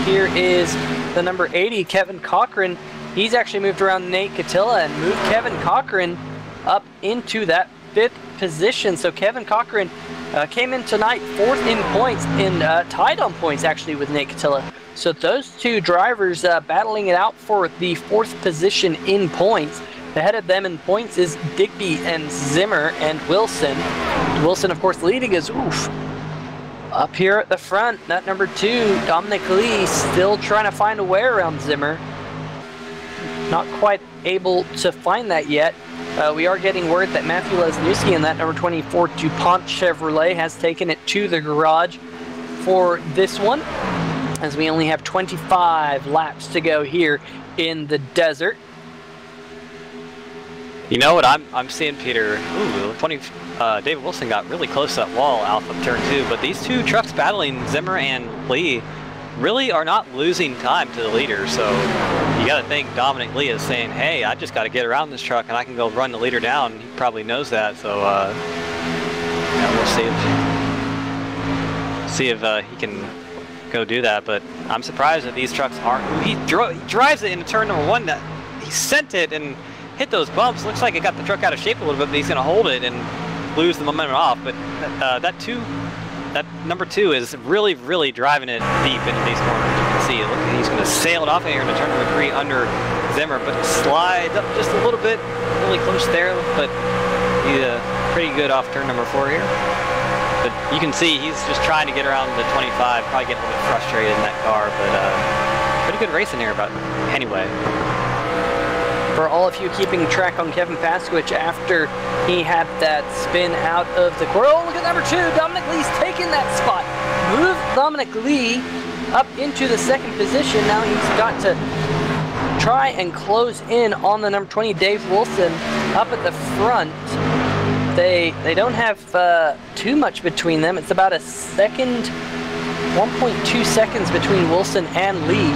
here is the number 80, Kevin Cochran. He's actually moved around Nate Catilla and moved Kevin Cochran up into that 5th position. So Kevin Cochran came in tonight 4th in points, tied on points actually with Nate Catilla. So those 2 drivers battling it out for the 4th position in points. Ahead of them in points is Digby and Zimmer and Wilson. Wilson, of course, leading is up here at the front. That number 2, Dominic Lee, still trying to find a way around Zimmer. not quite able to find that yet. We are getting word that Matthew Lesniewski in that number 24 DuPont Chevrolet has taken it to the garage for this one, as we only have 25 laps to go here in the desert.
You know what I'm seeing, Peter? Ooh, David Wilson got really close to that wall out of turn 2, but these two trucks battling, Zimmer and Lee, really are not losing time to the leader. So you got to think Dominic Lee is saying, hey, I just got to get around this truck and I can go run the leader down. He probably knows that. So yeah, we'll see if he can go do that. But I'm surprised that these trucks aren't. He drives it into turn number 1. That he sent it and hit those bumps. Looks like it got the truck out of shape a little bit, but he's going to hold it and lose the momentum off. But that number 2 is really, really driving it deep into these corners. You can see it. Look, he's going to sail it off here into turn number 3 under Zimmer, but it slides up just a little bit, really close there. But he's pretty good off turn number 4 here. But you can see he's just trying to get around the 25, probably getting a little bit frustrated in that car. But pretty good racing here. But anyway.
For all of you keeping track on Kevin Paskowicz, after he had that spin out of the corner, oh, look at number 2, Dominic Lee's taking that spot. Move Dominic Lee up into the 2nd position. Now he's got to try and close in on the number 20, Dave Wilson, up at the front. They don't have too much between them. It's about a second, 1.2 seconds between Wilson and Lee.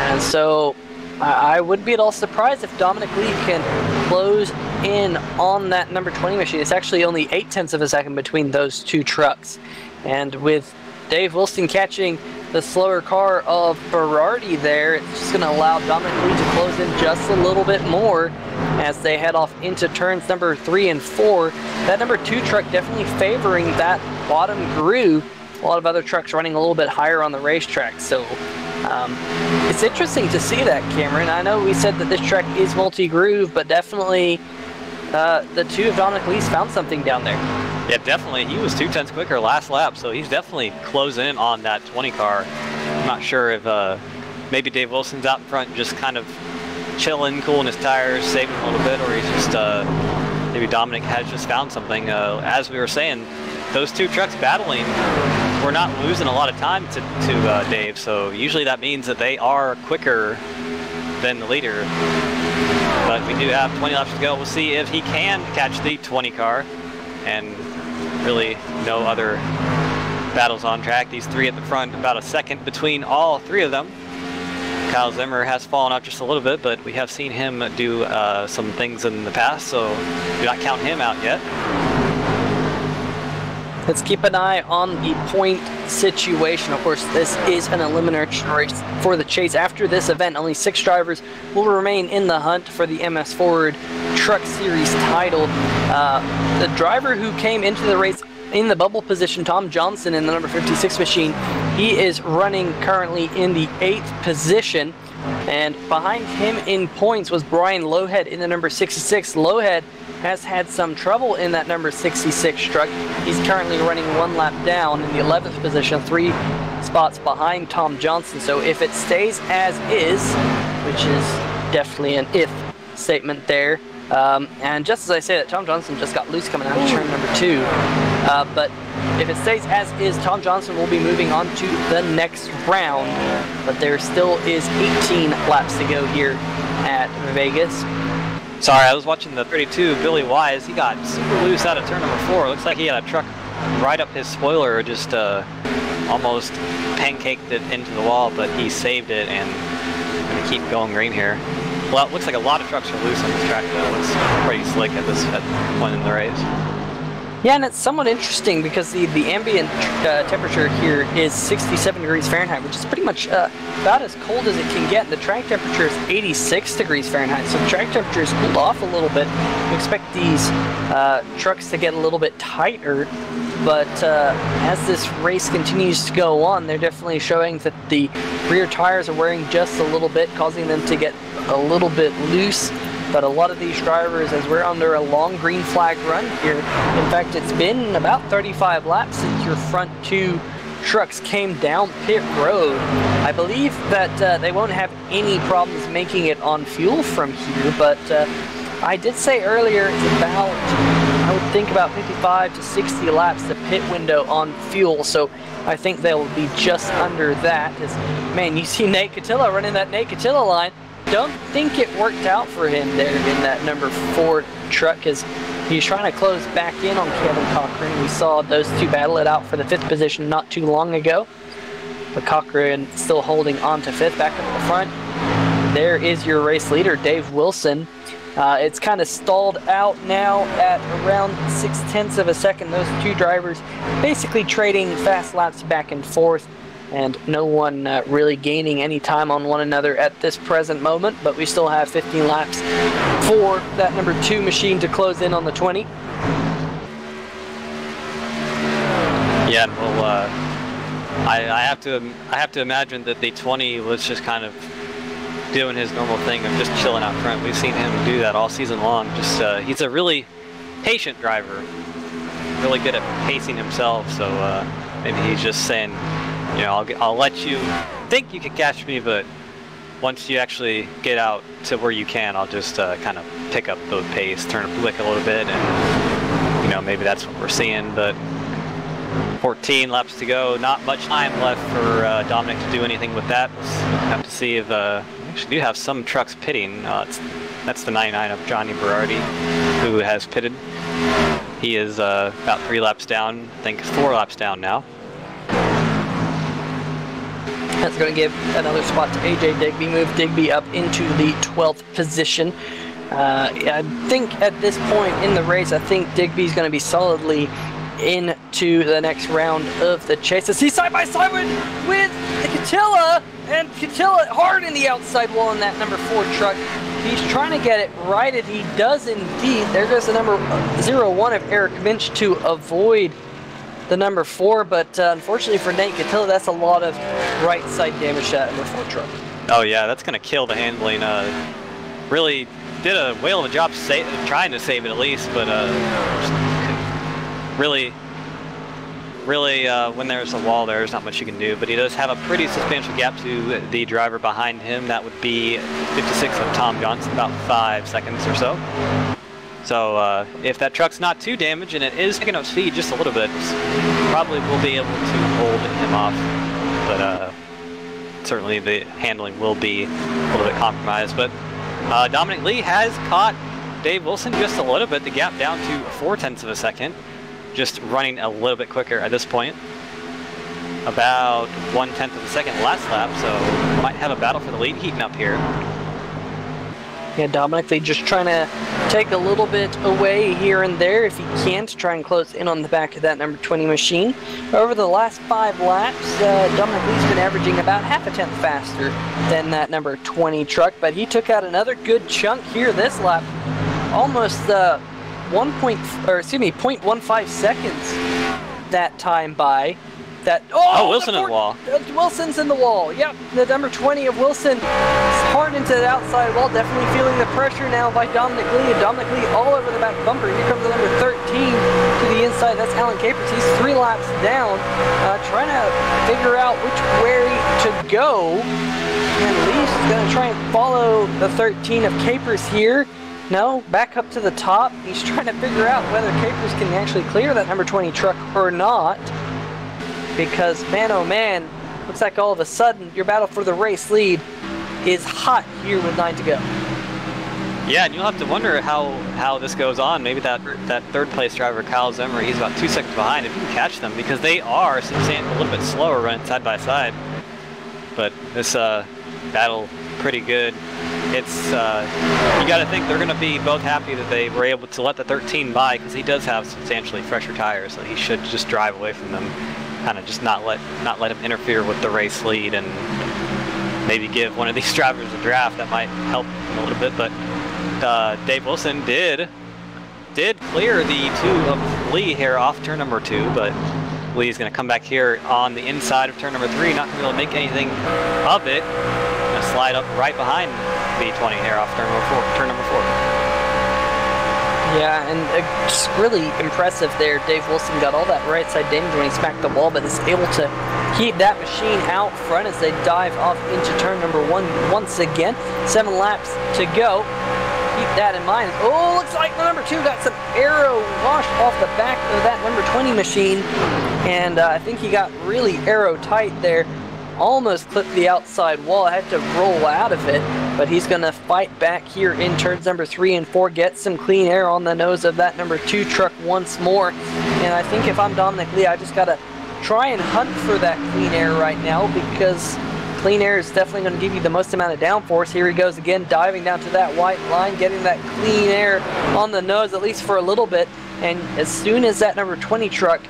And so I wouldn't be at all surprised if Dominic Lee can close in on that number 20 machine. It's actually only 0.8 of a second between those two trucks. And with Dave Wilson catching the slower car of Berardi there, it's just going to allow Dominic Lee to close in just a little bit more as they head off into turns number 3 and 4. That number 2 truck definitely favoring that bottom groove. A lot of other trucks running a little bit higher on the racetrack. So it's interesting to see that, Cameron. I know we said that this track is multi-groove, but definitely the 2 of Dominic Lee's found something down there.
Yeah, definitely. He was 0.2 quicker last lap, so he's definitely closing in on that 20 car. I'm not sure if maybe Dave Wilson's out in front just kind of chilling, cooling his tires, saving a little bit, or he's just maybe Dominic has just found something. As we were saying, those 2 trucks battling, we're not losing a lot of time to Dave, so usually that means that they are quicker than the leader. But we do have 20 laps to go. We'll see if he can catch the 20 car, and really no other battles on track. These 3 at the front, about a second between all 3 of them. Kyle Zimmer has fallen out just a little bit, but we have seen him do some things in the past, so do not count him out yet.
Let's keep an eye on the point situation. Of course, this is an elimination race for the chase. After this event, only 6 drivers will remain in the hunt for the MS Forward Truck Series title. The driver who came into the race in the bubble position, Tom Johnson, in the number 56 machine, he is running currently in the 8th position. And behind him in points was Brian Lowhead in the number 66. Lowhead has had some trouble in that number 66 truck. He's currently running 1 lap down in the 11th position, 3 spots behind Tom Johnson. So if it stays as is, which is definitely an if statement there, and just as I say that, Tom Johnson just got loose coming out of turn number 2. But if it stays as is, Tom Johnson will be moving on to the next round. But there still is 18 laps to go here at Vegas.
Sorry, I was watching the 32, Billy Wise. He got super loose out of turn number 4. Looks like he had a truck right up his spoiler, just almost pancaked it into the wall, but he saved it and going to keep going green here. Well, it looks like a lot of trucks are loose on this track, though. It's pretty slick at this point in the race.
Yeah, and it's somewhat interesting because the ambient temperature here is 67 degrees Fahrenheit, which is pretty much about as cold as it can get. The track temperature is 86 degrees Fahrenheit, so the track temperature is cooled off a little bit. We expect these trucks to get a little bit tighter, but as this race continues to go on, they're definitely showing that the rear tires are wearing just a little bit, causing them to get a little bit loose. But a lot of these drivers, as we're under a long green flag run here, in fact, it's been about 35 laps since your front 2 trucks came down pit road. I believe that they won't have any problems making it on fuel from here, but I did say earlier it's about, I would think about 55 to 60 laps the pit window on fuel, so I think they'll be just under that. As, man, you see Nate Catilla running that Nate Catilla line. Don't think it worked out for him there in that number 4 truck, as he's trying to close back in on Kevin Cochran. We saw those two battle it out for the 5th position not too long ago. But Cochran still holding on to 5th, back up at the front. There is your race leader, Dave Wilson. It's kind of stalled out now at around 0.6 of a second. Those two drivers basically trading fast laps back and forth, and no one really gaining any time on one another at this present moment. But we still have 15 laps for that number 2 machine to close in on the 20.
Yeah, well, I have to imagine that the 20 was just kind of doing his normal thing of just chilling out front. We've seen him do that all season long. Just he's a really patient driver, really good at pacing himself. So maybe he's just saying, you know, I'll let you think you can catch me, but once you actually get out to where you can, I'll just kind of pick up the pace, turn up quick a little bit, and you know, maybe that's what we're seeing. But 14 laps to go, not much time left for Dominic to do anything with that. We'll have to see if we actually do have some trucks pitting. That's the 99 of Johnny Berardi, who has pitted. He is about 3 laps down, I think 4 laps down now.
That's going to give another spot to AJ Digby, move Digby up into the 12th position. I think at this point in the race, I think Digby's going to be solidly into the next round of the chase. As he's side by side with Catilla, and Catilla hard in the outside wall in that number 4 truck. He's trying to get it righted. He does indeed. There goes the number 01 of Eric Minch to avoid the number 4, but unfortunately for Nate Catilla, that's a lot of right side damage to that number 4 truck.
Oh yeah, that's going to kill the handling. Really did a whale of a job trying to save it at least, but really, when there's a wall there's not much you can do. But he does have a pretty substantial gap to the driver behind him. That would be 56 of Tom Johnson, about 5 seconds or so. So if that truck's not too damaged and it is picking up speed just a little bit, probably will be able to hold him off. But certainly the handling will be a little bit compromised. But Dominic Lee has caught Dave Wilson just a little bit. The gap down to 0.4 of a second. Just running a little bit quicker at this point. About 1/10 of a second last lap, so might have a battle for the lead heating up here.
Yeah, Dominic Lee just trying to take a little bit away here and there if he can to try and close in on the back of that number 20 machine. Over the last 5 laps, Dominic Lee's been averaging about half a tenth faster than that number 20 truck, but he took out another good chunk here this lap. Almost 0.15 seconds that time by. That
Wilson in the wall.
Wilson's in the wall. Yep, the number 20 of Wilson is hard into the outside wall. Definitely feeling the pressure now by Dominic Lee. And Dominic Lee all over the back bumper. Here comes the number 13 to the inside. That's Alan Capers. He's 3 laps down, trying to figure out which way to go. And Lee's going to try and follow the 13 of Capers here. No, back up to the top. He's trying to figure out whether Capers can actually clear that number 20 truck or not. Because, man, oh man, looks like all of a sudden your battle for the race lead is hot here with 9 to go.
Yeah, and you'll have to wonder how this goes on. Maybe that 3rd place driver, Kyle Zemmer, he's about 2 seconds behind if you can catch them, because they are a little bit slower running side by side. But this battle, pretty good. It's you got to think they're going to be both happy that they were able to let the 13 by, because he does have substantially fresher tires, so he should just drive away from them. Kind of just not let him interfere with the race lead, and maybe give one of these drivers a draft. That might help him a little bit. But Dave Wilson did clear the 2 of Lee here off turn number 2, but Lee's going to come back here on the inside of turn number 3, not going to be able to make anything of it. Going to slide up right behind the 20 here off turn number 4.
Yeah, and just really impressive there. Dave Wilson got all that right side damage when he smacked the wall, but is able to keep that machine out front as they dive off into turn number 1 once again. 7 laps to go. Keep that in mind. Oh, looks like the number 2 got some aero washed off the back of that number 20 machine, and I think he got really aero tight there. Almost clipped the outside wall. I had to roll out of it, but he's going to fight back here in turns number 3 and 4, get some clean air on the nose of that number 2 truck once more. And I think if I'm Dominic Lee, I just got to try and hunt for that clean air right now, because clean air is definitely going to give you the most amount of downforce. Here he goes again, diving down to that white line, getting that clean air on the nose, at least for a little bit. And as soon as that number 20 truck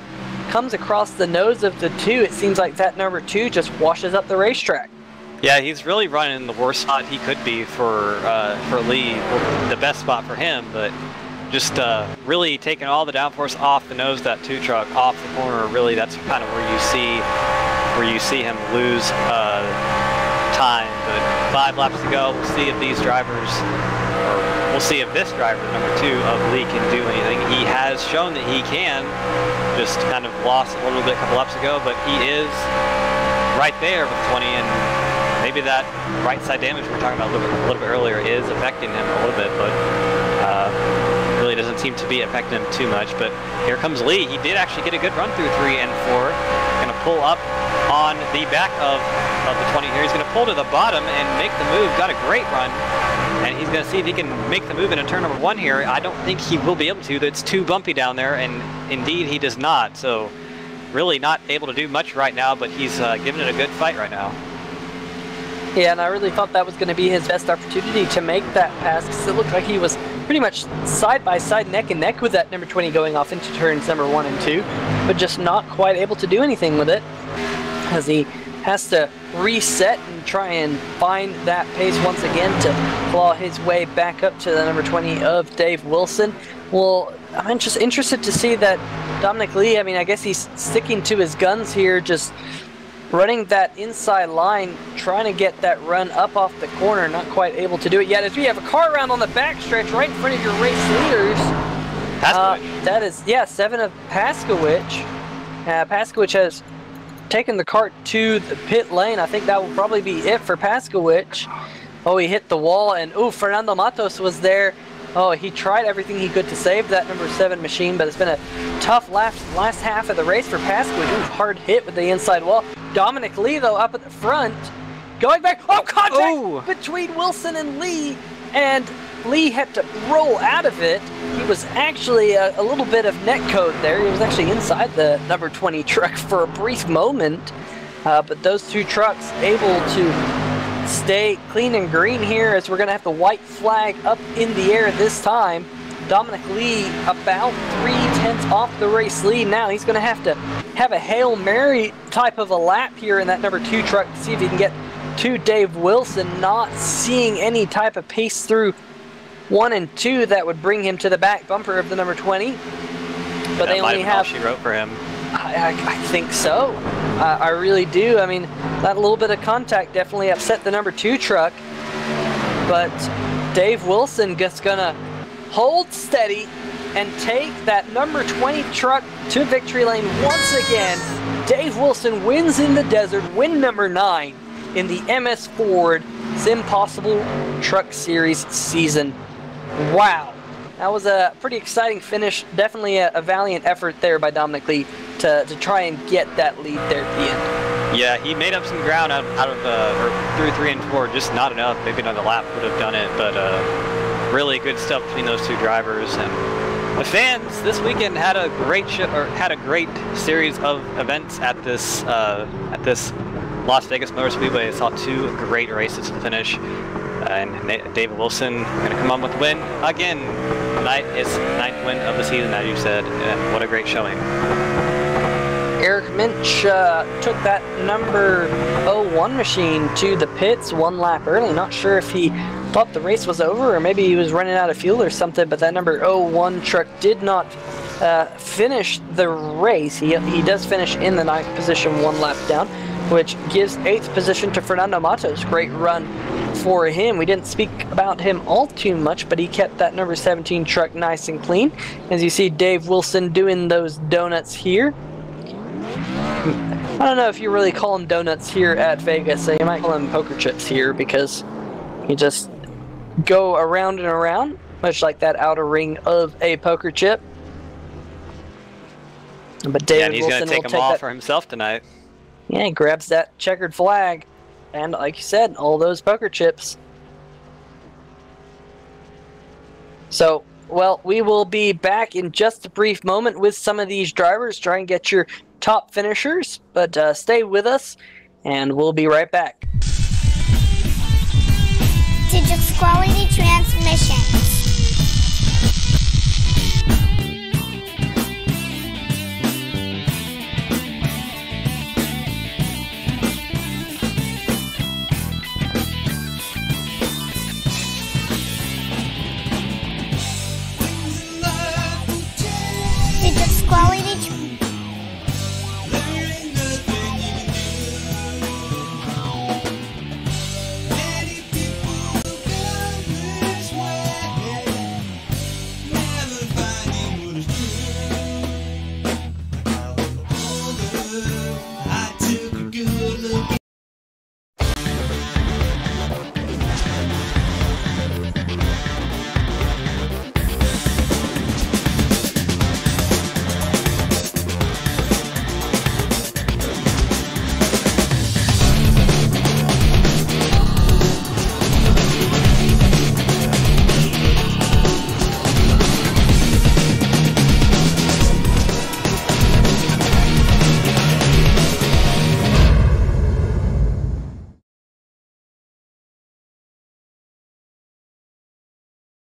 comes across the nose of the 2, it seems like that number 2 just washes up the racetrack.
Yeah, he's really running the worst spot he could be for Lee, the best spot for him, but just really taking all the downforce off the nose of that 2 truck, off the corner. Really, that's kind of where you see him lose time. But 5 laps to go. We'll see if these drivers, or we'll see if this driver, number 2 of Lee, can do anything. He has shown that he can. Just kind of lost a little bit a couple laps ago, but he is right there with 20, and maybe that right side damage we were talking about a little bit earlier is affecting him a little bit, but really doesn't seem to be affecting him too much. But here comes Lee. He did actually get a good run through 3 and 4. Going to pull up on the back of the 20 here. He's going to pull to the bottom and make the move. Got a great run. And he's going to see if he can make the move into turn number 1 here. I don't think he will be able to. It's too bumpy down there, and indeed he does not. So really not able to do much right now, but he's giving it a good fight right now.
Yeah, and I really thought that was going to be his best opportunity to make that pass, because it looked like he was pretty much side by side, neck and neck with that number 20 going off into turns number 1 and 2, but just not quite able to do anything with it, as he has to reset and try and find that pace once again to claw his way back up to the number 20 of Dave Wilson. Well, I'm just interested to see that Dominic Lee, I mean, I guess he's sticking to his guns here, just running that inside line, trying to get that run up off the corner, not quite able to do it yet. As we have a car around on the backstretch right in front of your race leaders. That is, yeah, 7 of Paskowicz. Paskowicz has taken the kart to the pit lane. I think that will probably be it for Paskowicz. Oh, he hit the wall, and oh, Fernando Matos was there. Oh, he tried everything he could to save that number 7 machine, but it's been a tough last half of the race for Paskowicz. Ooh, hard hit with the inside wall. Dominic Lee, though, up at the front, going back. Oh, contact between Wilson and Lee, and Lee had to roll out of it. He was actually a little bit of net code there. He was actually inside the number 20 truck for a brief moment, but those 2 trucks able to stay clean and green here, as we're going to have the white flag up in the air this time. Dominic Lee about 3/10 off the race lead now. He's going to have a Hail Mary type of a lap here in that number 2 truck to see if he can get to Dave Wilson. Not seeing any type of pace through 1 and 2 that would bring him to the back bumper of the number 20. But they only have...
All she wrote for him.
I think so. I really do. I mean, that little bit of contact definitely upset the number 2 truck. But Dave Wilson just gonna hold steady and take that number 20 truck to victory lane once again. Dave Wilson wins in the desert, win number 9 in the MS Ford SimPossible Truck Series season. Wow. That was a pretty exciting finish. Definitely a valiant effort there by Dominic Lee to try and get that lead there at the end.
Yeah, he made up some ground out of through 3 and 4, just not enough. Maybe another lap would have done it, but really good stuff between those 2 drivers. And the fans this weekend had a great series of events at this Las Vegas Motor Speedway. Saw 2 great races to finish. And David Wilson going to come on with a win again. His 9th win of the season, as you said, and what a great showing.
Eric Minch took that number 01 machine to the pits 1 lap early. Not sure if he thought the race was over, or maybe he was running out of fuel or something, but that number 01 truck did not finish the race. He does finish in the 9th position 1 lap down, which gives 8th position to Fernando Matos. Great run for him. We didn't speak about him all too much, but he kept that number 17 truck nice and clean. As you see Dave Wilson doing those donuts here. I don't know if you really call them donuts here at Vegas, so you might call them poker chips here, because you just go around and around, much like that outer ring of a poker chip. But David
and he's
Wilson
going to take
will
them all
that
for himself tonight.
Yeah, he grabs that checkered flag, and like you said, all those poker chips. So, well, we will be back in just a brief moment with some of these drivers, try and get your top finishers, but stay with us, and we'll be right back.
Digital Quality Transmissions.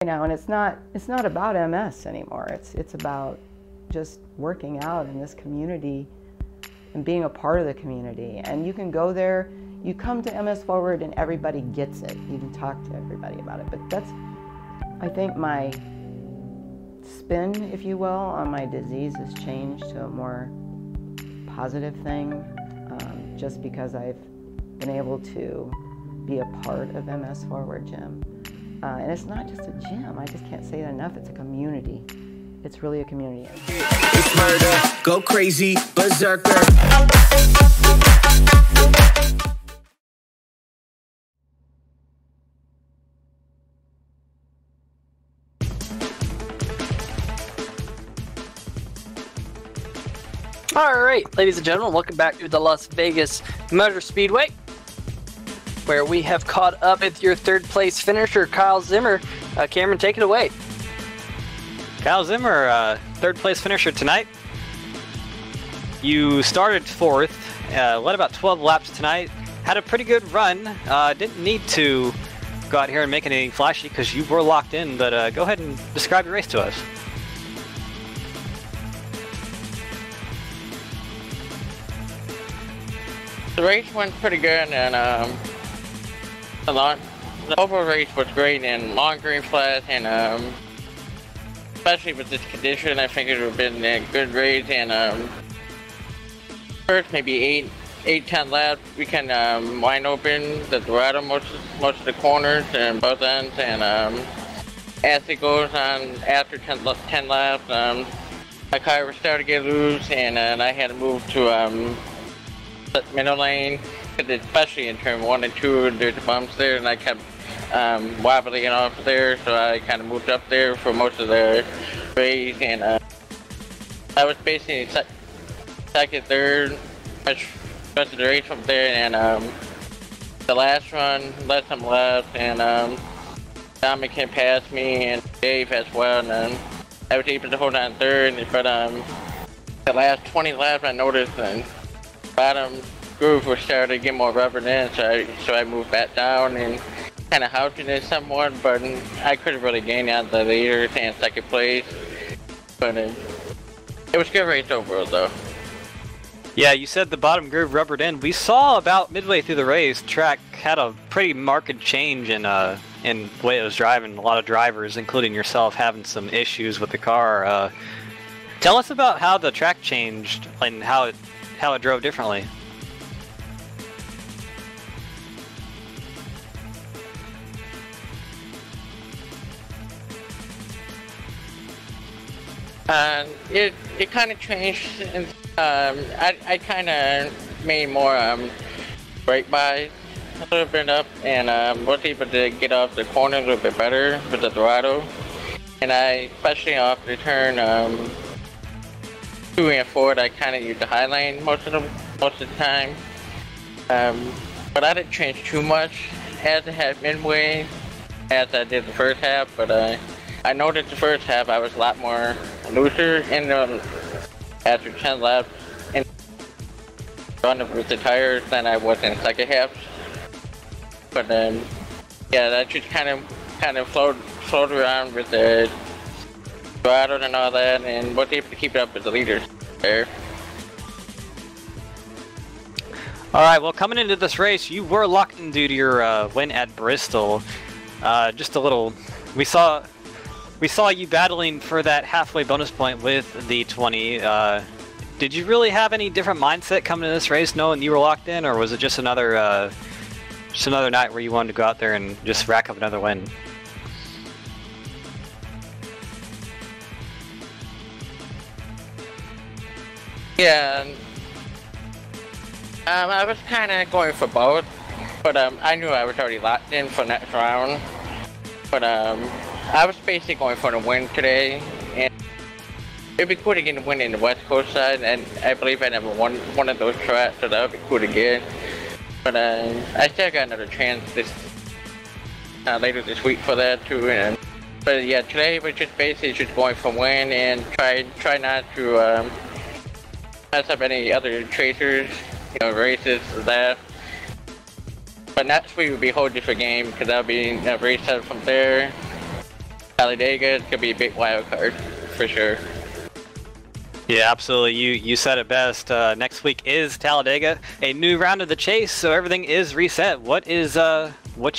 Now, and it's not about MS anymore. It's about just working out in this community and being a part of the community. And you can go there, you come to MS Forward and everybody gets it. You can talk to everybody about it. But that's, I think, my spin, if you will, on my disease has changed to a more positive thing, just because I've been able to be a part of MS Forward Gym. And it's not just a gym, I just can't say it enough, it's a community. It's really a community.
It's murder, go crazy, berserker.
Alright, ladies and gentlemen, welcome back to the Las Vegas Motor Speedway, where we have caught up with your third place finisher, Kyle Zimmer. Cameron, take it away.
Kyle Zimmer, third place finisher tonight. You started fourth, led about 12 laps tonight, had a pretty good run. Didn't need to go out here and make anything flashy because you were locked in, but go ahead and describe your race to us.
The race went pretty good, and the overall race was great, and long green flat, and especially with this condition, I think it would have been a good race. And first maybe 8-10 laps, we can wind open the Dorado most of the corners and both ends, and as it goes on after 10 laps, my car started to get loose, and I had to move to the middle lane, especially in turn 1 and 2, there's bumps there, and I kept wobbling off there, so I kind of moved up there for most of the race, and I was basically second, third, much rest of the race from there, and the last run, led some laps, and Dominic came past me, and Dave as well, and I was able to hold on third, but the last 20 laps I noticed the bottom groove was starting to get more rubbered in, so I moved back down and kind of housing it somewhat, but I couldn't really gain out the leaders and second place. But it was a good race overall, though.
Yeah, you said the bottom groove rubbered in. We saw about midway through the race, track had a pretty marked change in the way it was driving. A lot of drivers, including yourself, having some issues with the car. Tell us about how the track changed and how it drove differently.
It kind of changed. And, I kind of made more brake buys a little bit up, and was able to get off the corner a little bit better with the Dorado. And I, especially off the turn 2 and 4, I kind of use the high lane most of the time. But I didn't change too much as I had midway as I did the first half. But I noticed the first half I was a lot more looser in the after 10 laps and running with the tires than I was in the second half. But yeah, that just kind of float around with the Dorado and all that, and was able to keep it up with the leaders there.
All right, well, coming into this race, you were locked in due to your win at Bristol. Just a little, we saw you battling for that halfway bonus point with the 20. Did you really have any different mindset coming to this race, knowing you were locked in, or was it just another night where you wanted to go out there and just rack up another win?
Yeah, I was kind of going for both, but I knew I was already locked in for next round. But I was basically going for the win today, and it'd be cool to get a win in the West Coast side, and I believe I never won one of those tracks, so that would be cool to get. But I still got another chance this later this week for that too. But yeah, today was just basically just going for win and try not to mess up any other chasers, races or that. But next week will be a whole different game, because that'll be a race set from there. Talladega is gonna be a big wild card for sure.
Yeah, absolutely. You said it best. Next week is Talladega, a new round of the chase, so everything is reset. What's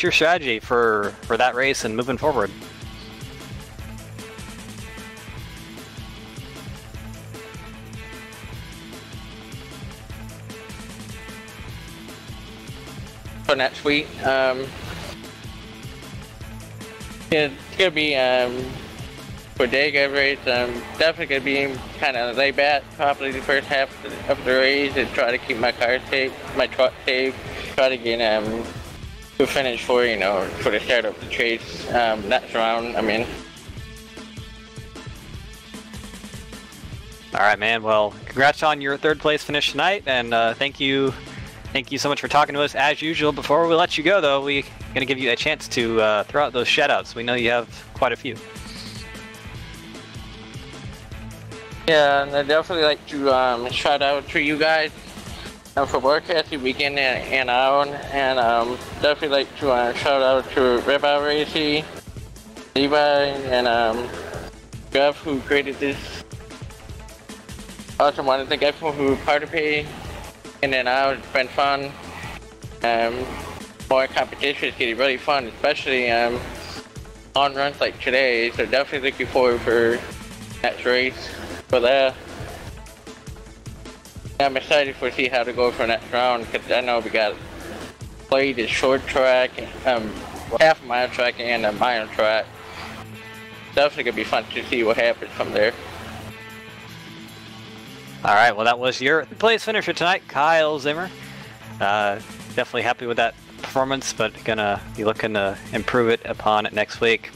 your strategy for that race and moving forward?
For next week, it's gonna be Bodega race. Definitely gonna be kind of laid back, probably the first half of the race, and try to keep my car safe, my truck safe. Try to get to finish for for the start of the chase next round. I mean.
All right, man. Well, congrats on your third place finish tonight, and thank you so much for talking to us as usual. Before we let you go, though, we're gonna give you a chance to throw out those shout-outs. We know you have quite a few.
Yeah, and I'd definitely like to shout out to you guys for broadcasting weekend and out, and definitely like to shout out to Rebel Racy, Levi, and Jeff, who created this. Also want to thank everyone who participated in and out. It's been fun. More competition is getting really fun, especially on runs like today. So definitely looking forward for next race for that. I'm excited for see how to go for next round, because I know we got played the short track, half mile track and a mile track. Definitely gonna be fun to see what happens from there.
All right, well, that was your place finisher tonight, Kyle Zimmer. Definitely happy with that performance, but gonna be looking to improve it upon it next week.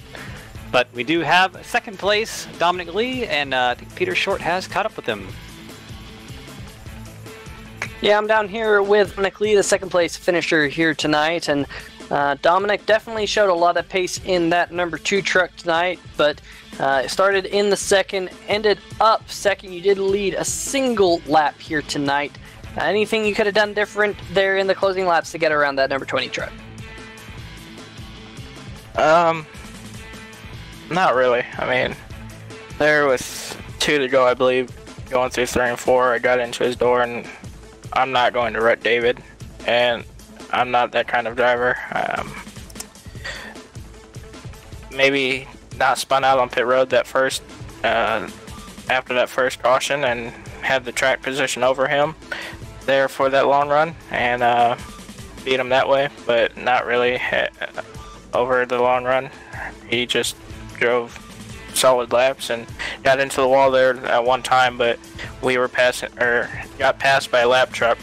But we do have second place, Dominic Lee, and I think Peter Short has caught up with him.
Yeah, I'm down here with Dominic Lee, the second place finisher here tonight, and Dominic definitely showed a lot of pace in that number 2 truck tonight, but it started in the second, ended up second. You did lead a single lap here tonight. Anything you could have done different there in the closing laps to get around that number 20 truck?
Not really. I mean, there was 2 to go, I believe. Going through 3 and 4, I got into his door, and I'm not going to wreck David, and I'm not that kind of driver. Maybe not spun out on pit road that first, after that first caution, and had the track position over him there for that long run, and beat him that way, but not really over the long run. He just drove solid laps and got into the wall there at one time, but we were got passed by a lap truck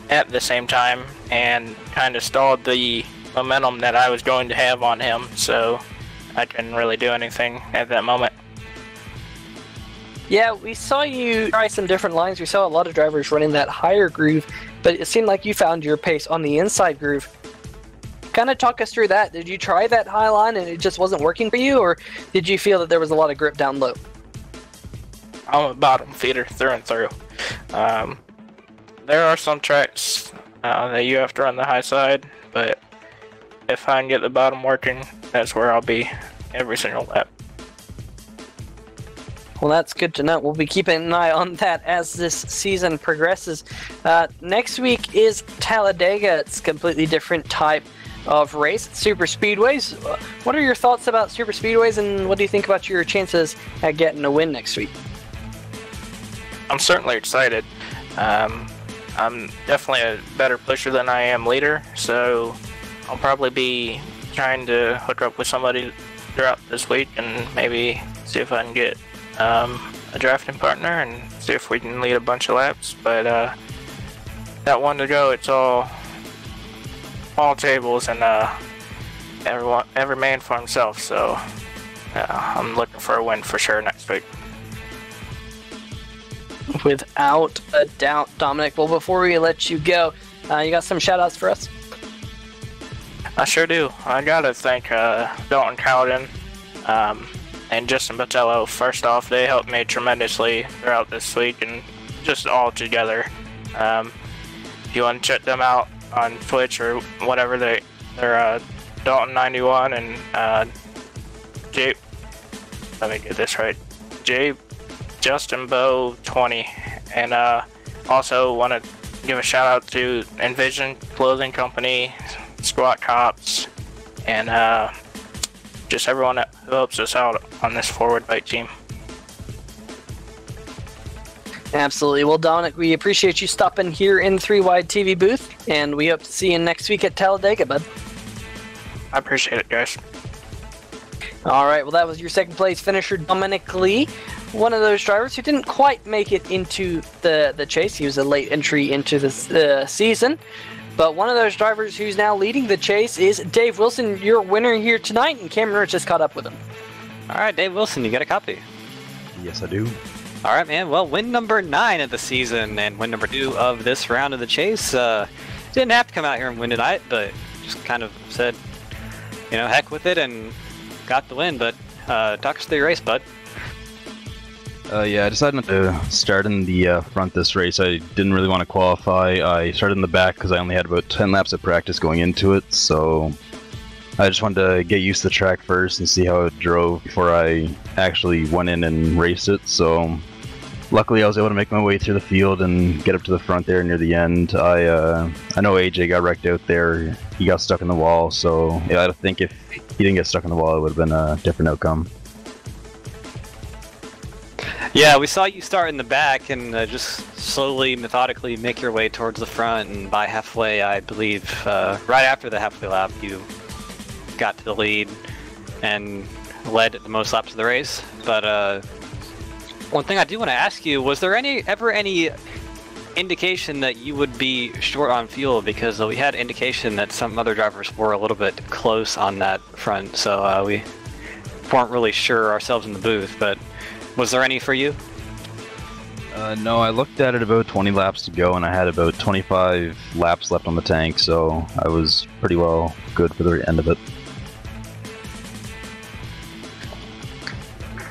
at the same time and kind of stalled the momentum that I was going to have on him, so I couldn't really do anything at that moment.
Yeah, we saw you try some different lines. We saw a lot of drivers running that higher groove, but it seemed like you found your pace on the inside groove. Kind of talk us through that. Did you try that high line and it just wasn't working for you, or did you feel that there was a lot of grip down low?
I'm a bottom feeder through and through. There are some tracks that you have to run the high side, but if I can get the bottom working, that's where I'll be every single lap.
Well, that's good to know. We'll be keeping an eye on that as this season progresses. Next week is Talladega. It's a completely different type of race. Super Speedways. What are your thoughts about Super Speedways, and what do you think about your chances at getting a win next week?
I'm certainly excited. I'm definitely a better pusher than I am leader, so I'll probably be trying to hook up with somebody throughout this week and maybe see if I can get a drafting partner and see if we can lead a bunch of laps. But that one to go, it's all tables and every man for himself. So I'm looking for a win for sure next week.
Without a doubt, Dominic. Well, before we let you go, you got some shout-outs for us?
I sure do. I gotta thank Dalton Cowden and Justin Botello. First off, they helped me tremendously throughout this week and just all together. If you want to check them out on Twitch or whatever, they're Dalton91 and Jay. Let me get this right. Justin Bow 20, and also want to give a shout out to Envision Clothing Company, Squat Cops, and just everyone who helps us out on this forward bike team.
Absolutely. Well, Dominic, we appreciate you stopping here in 3 Wide TV booth, and we hope to see you next week at Talladega, bud.
I appreciate it, guys.
All right. Well, that was your second place finisher, Dominic Lee. One of those drivers who didn't quite make it into the chase. He was a late entry into the season. But one of those drivers who's now leading the chase is Dave Wilson, your winner here tonight, and Cameron Rich just caught up with him.
All right, Dave Wilson, you got a copy?
Yes, I do.
All right, man. Well, win number 9 of the season and win number 2 of this round of the chase. Didn't have to come out here and win tonight, but just kind of said, heck with it and got the win. But talk us through your race, bud.
Yeah, I decided not to start in the front this race. I didn't really want to qualify. I started in the back because I only had about 10 laps of practice going into it, so I just wanted to get used to the track first and see how it drove before I actually went in and raced it. So luckily I was able to make my way through the field and get up to the front there near the end. I know AJ got wrecked out there. He got stuck in the wall, so yeah, I think if he didn't get stuck in the wall, it would have been a different outcome.
Yeah, we saw you start in the back and just slowly, methodically make your way towards the front, and by halfway, I believe, right after the halfway lap, you got to the lead and led the most laps of the race. But one thing I do want to ask you, was there ever any indication that you would be short on fuel? Because we had indication that some other drivers were a little bit close on that front, so we weren't really sure ourselves in the booth, but was there any for you?
No, I looked at it about 20 laps to go, and I had about 25 laps left on the tank, so I was pretty well good for the end of it.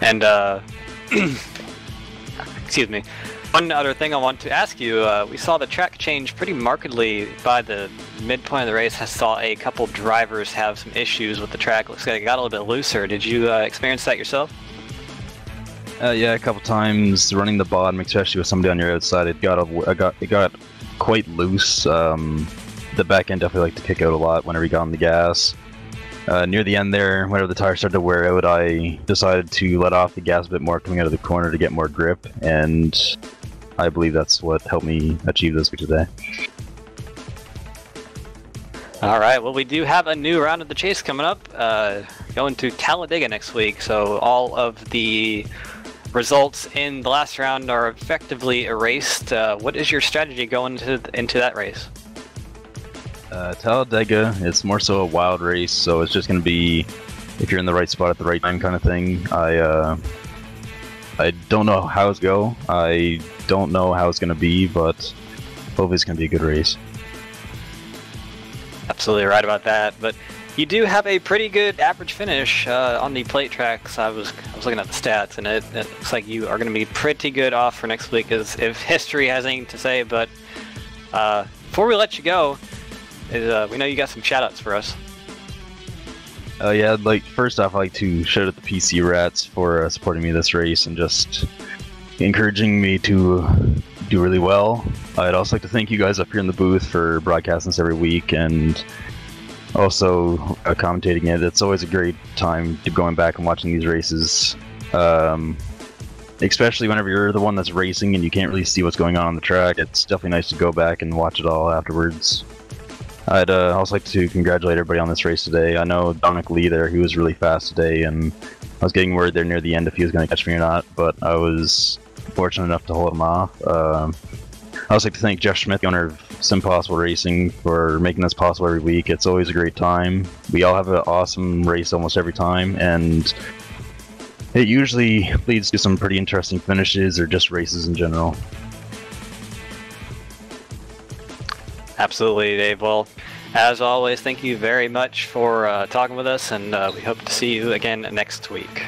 And, excuse me. One other thing I want to ask you, we saw the track change pretty markedly by the midpoint of the race. I saw a couple drivers have some issues with the track. Looks like it got a little bit looser. Did you experience that yourself?
Yeah, a couple times running the bottom, especially with somebody on your outside, it got quite loose. The back end definitely liked to kick out a lot whenever you got on the gas. Near the end there, whenever the tires started to wear out, I decided to let off the gas a bit more coming out of the corner to get more grip, and I believe that's what helped me achieve this today.
All right, well, we do have a new round of the chase coming up, going to Talladega next week, so all of the results in the last round are effectively erased, what is your strategy going into that race?
Talladega, it's more so a wild race, so it's just going to be if you're in the right spot at the right time kind of thing. I don't know how it's go. I don't know how it's going to be, but hopefully it's going to be a good race.
Absolutely right about that, but you do have a pretty good average finish on the plate tracks. I was looking at the stats, and it looks like you are going to be pretty good off for next week, as if history has anything to say. But before we let you go, we know you got some shout-outs for us.
Yeah, first off, I'd like to shout out the PC Rats for supporting me this race and just encouraging me to do really well. I'd also like to thank you guys up here in the booth for broadcasting this every week and also commentating it. It's always a great time to going back and watching these races, especially whenever you're the one that's racing and you can't really see what's going on the track. It's definitely nice to go back and watch it all afterwards. I'd also like to congratulate everybody on this race today. I know Dominic Lee there, he was really fast today, and I was getting worried there near the end if he was going to catch me or not, but I was fortunate enough to hold him off. I also like to thank Jeff Schmidt, the owner of SimPossible Racing, for making this possible every week. It's always a great time. We all have an awesome race almost every time, and it usually leads to some pretty interesting finishes or just races in general.
Absolutely, Dave. Well, as always, thank you very much for talking with us, and we hope to see you again next week.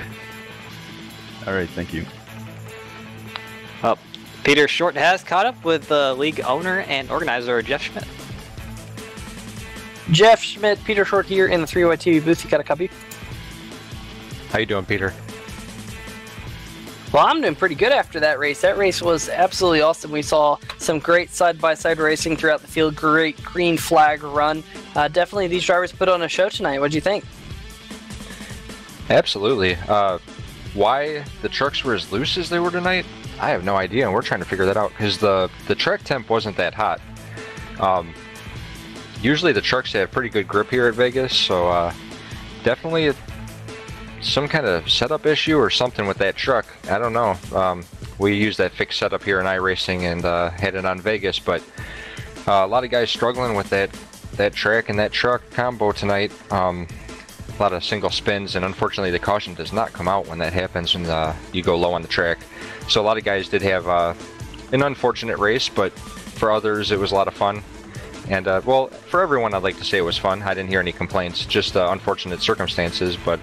All right, thank you.
Well, Peter Short has caught up with league owner and organizer Jeff Schmidt.
Jeff Schmidt, Peter Short here in the 3Y TV booth. You got a copy?
How you doing, Peter?
Well, I'm doing pretty good after that race. That race was absolutely awesome. We saw some great side-by-side racing throughout the field. Great green flag run. Definitely these drivers put on a show tonight. What do you think?
Absolutely. Why the trucks were as loose as they were tonight, I have no idea, and we're trying to figure that out because the track temp wasn't that hot. Usually the trucks have pretty good grip here at Vegas, so definitely some kind of setup issue or something with that truck. I don't know. We use that fixed setup here in iRacing and had it on Vegas, but a lot of guys struggling with that track and that truck combo tonight. A lot of single spins, and unfortunately the caution does not come out when that happens and you go low on the track. So a lot of guys did have an unfortunate race, but for others it was a lot of fun. And well, for everyone I'd like to say it was fun. I didn't hear any complaints, just unfortunate circumstances, but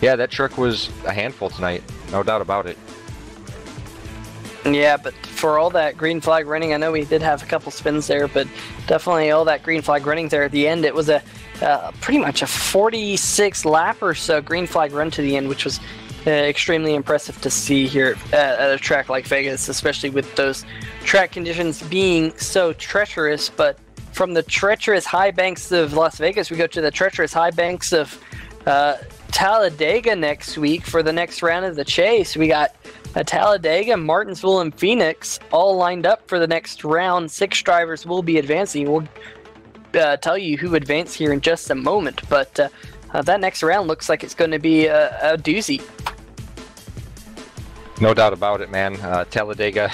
yeah, that truck was a handful tonight, no doubt about it.
Yeah, but for all that green flag running, I know we did have a couple spins there, but definitely all that green flag running there at the end, it was a pretty much a 46 lap or so green flag run to the end, which was extremely impressive to see here at a track like Vegas, especially with those track conditions being so treacherous. But from the treacherous high banks of Las Vegas, we go to the treacherous high banks of Talladega next week for the next round of the chase. We got Talladega, Martinsville, and Phoenix all lined up for the next round. 6 drivers will be advancing. We'll tell you who advanced here in just a moment, but that next round looks like it's going to be a doozy.
No doubt about it, man. Talladega,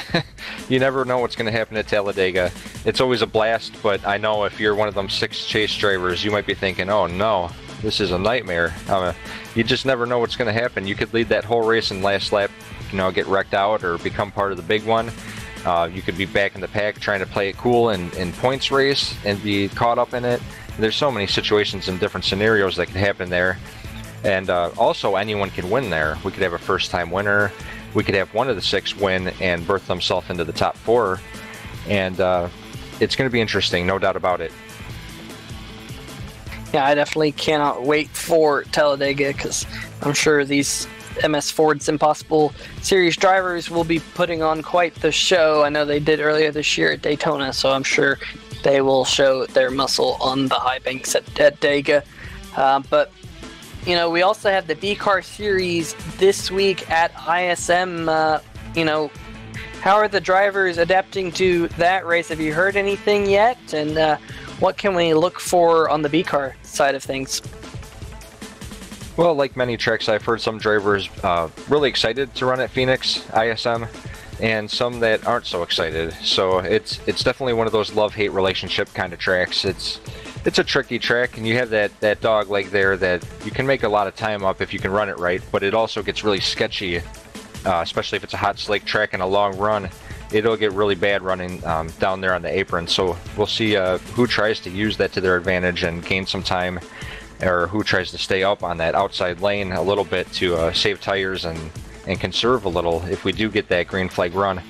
you never know what's going to happen at Talladega. It's always a blast, but I know if you're one of them 6 chase drivers, you might be thinking, oh no, this is a nightmare. You just never know what's going to happen. You could lead that whole race in last lap, get wrecked out or become part of the big one. You could be back in the pack trying to play it cool in points race and be caught up in it. There's so many situations and different scenarios that can happen there. And also anyone can win there. We could have a first-time winner. We could have one of the 6 win and berth themselves into the top 4. And it's going to be interesting, no doubt about it.
Yeah, I definitely cannot wait for Talladega because I'm sure these MS Ford SimPossible Series drivers will be putting on quite the show. I know they did earlier this year at Daytona, so I'm sure they will show their muscle on the high banks at Dega. But, we also have the B-Car Series this week at ISM. How are the drivers adapting to that race? Have you heard anything yet? And what can we look for on the B-Car side of things?
Well, like many tracks, I've heard some drivers really excited to run at Phoenix ISM, and some that aren't so excited. So it's definitely one of those love-hate relationship kind of tracks. It's a tricky track, and you have that dog leg there that you can make a lot of time up if you can run it right, but it also gets really sketchy, especially if it's a hot slick track and a long run. It'll get really bad running down there on the apron. So we'll see who tries to use that to their advantage and gain some time, or who tries to stay up on that outside lane a little bit to save tires and conserve a little if we do get that green flag run.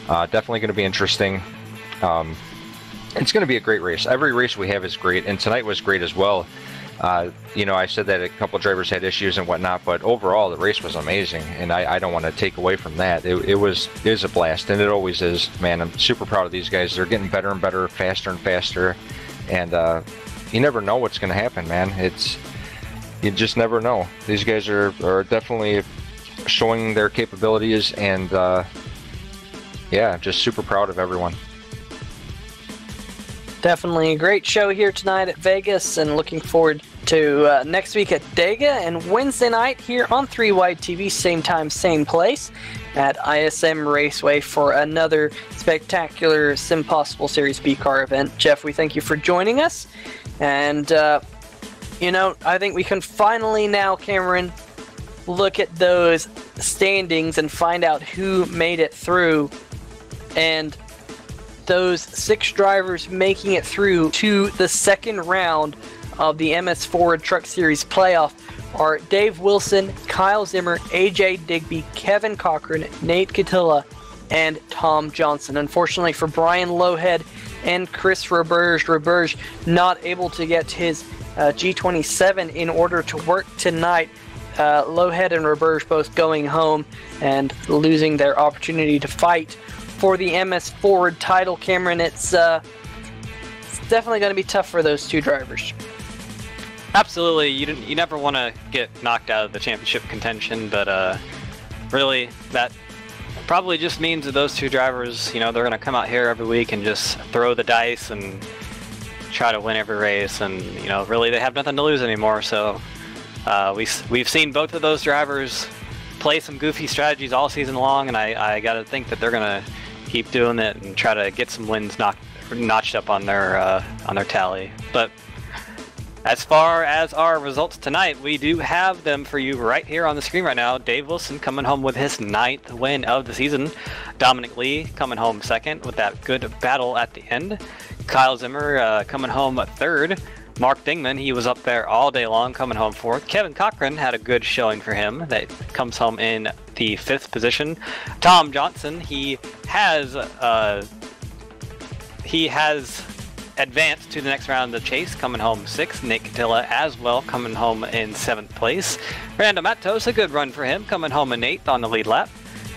Definitely going to be interesting. It's going to be a great race. Every race we have is great, and tonight was great as well. You know, I said that a couple drivers had issues and whatnot, but overall the race was amazing, and I don't want to take away from that. It was a blast, and it always is. Man, I'm super proud of these guys. They're getting better and better, faster and faster, and you never know what's going to happen, man. You just never know. These guys are definitely showing their capabilities, and yeah, just super proud of everyone.
Definitely a great show here tonight at Vegas, and looking forward to next week at Dega, and Wednesday night here on 3 Wide TV, same time, same place at ISM Raceway for another spectacular SimPossible Series B car event. Jeff, we thank you for joining us, and you know, I think we can finally now, Cameron, look at those standings and find out who made it through. And those 6 drivers making it through to the second round of the MS Forward Truck Series playoff are Dave Wilson, Kyle Zimmer, AJ Digby, Kevin Cochran, Nate Catilla, and Tom Johnson. Unfortunately for Brian Lowhead and Chris Roberge not able to get his G27 in order to work tonight. Lowhead and Roberge both going home and losing their opportunity to fight for the MS Forward title. Cameron, it's definitely going to be tough for those 2 drivers.
Absolutely, you never want to get knocked out of the championship contention, but really that probably just means that those 2 drivers, you know, they're going to come out here every week and just throw the dice and try to win every race, and you know, really they have nothing to lose anymore. So we've seen both of those drivers play some goofy strategies all season long, and I got to think that they're going to keep doing it and try to get some wins notched up on their tally. But as far as our results tonight, we do have them for you right here on the screen right now. Dave Wilson coming home with his 9th win of the season. Dominic Lee coming home 2nd with that good battle at the end. Kyle Zimmer coming home 3rd. Mark Dingman, he was up there all day long, coming home 4th. Kevin Cochran had a good showing for him. That comes home in the 5th position. Tom Johnson, he has advanced to the next round of the chase, coming home 6th. Nick Catilla as well, coming home in 7th place. Fernando Matos, a good run for him, coming home in 8th on the lead lap.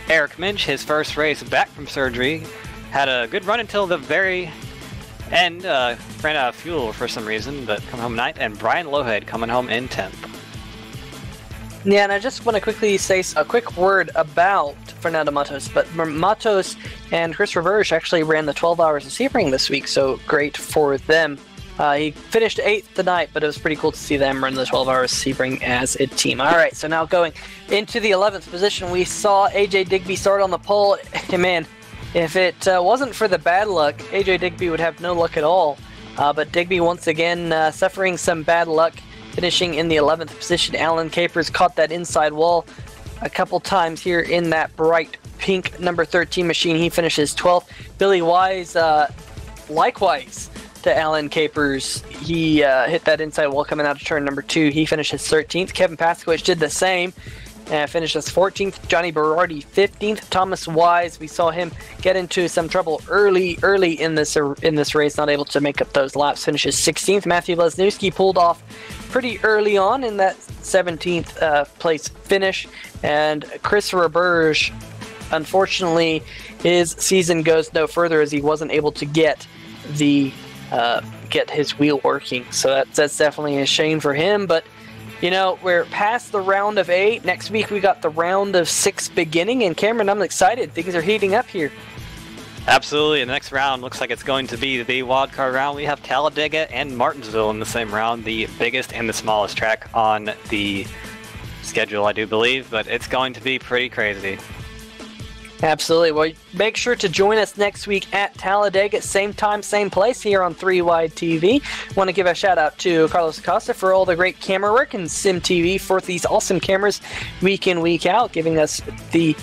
Eric Minch, his first race back from surgery, had a good run until the very end. Ran out of fuel for some reason, but coming home 9th. And Brian Lowhead coming home in 10th.
Yeah, and I just want to quickly say a quick word about Fernando Matos, but Matos and Chris Roberge actually ran the 12 hours of Sebring this week, so great for them. He finished 8th tonight, but it was pretty cool to see them run the 12 hours of Sebring as a team. All right, so now going into the 11th position, we saw AJ Digby start on the pole. Man, if it wasn't for the bad luck, AJ Digby would have no luck at all. But Digby once again suffering some bad luck, finishing in the 11th position. Alan Capers caught that inside wall a couple times here in that bright pink number 13 machine. He finishes 12th. Billy Wise, likewise to Alan Capers, he hit that inside wall coming out of turn number 2. He finishes 13th. Kevin Paskowicz did the same and finishes 14th. Johnny Berardi 15th. Thomas Wise, we saw him get into some trouble early in this race, not able to make up those laps, finishes 16th. Matthew Lesniewski pulled off pretty early on in that 17th place finish, and Chris Roberge, unfortunately, his season goes no further as he wasn't able to get his wheel working. So that's definitely a shame for him. But you know, we're past the round of 8. Next week we got the round of 6 beginning, and Cameron, I'm excited. Things are heating up here.
Absolutely. The next round looks like it's going to be the wildcard round. We have Talladega and Martinsville in the same round, the biggest and the smallest track on the schedule, I do believe, but it's going to be pretty crazy.
Absolutely. Well, make sure to join us next week at Talladega, same time, same place here on 3 Wide TV. Want to give a shout out to Carlos Acosta for all the great camera work and SimTV for these awesome cameras week in, week out, giving us the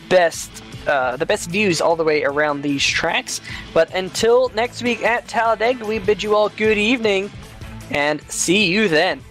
best views all the way around these tracks. But until next week at Talladega, we bid you all good evening and see you then.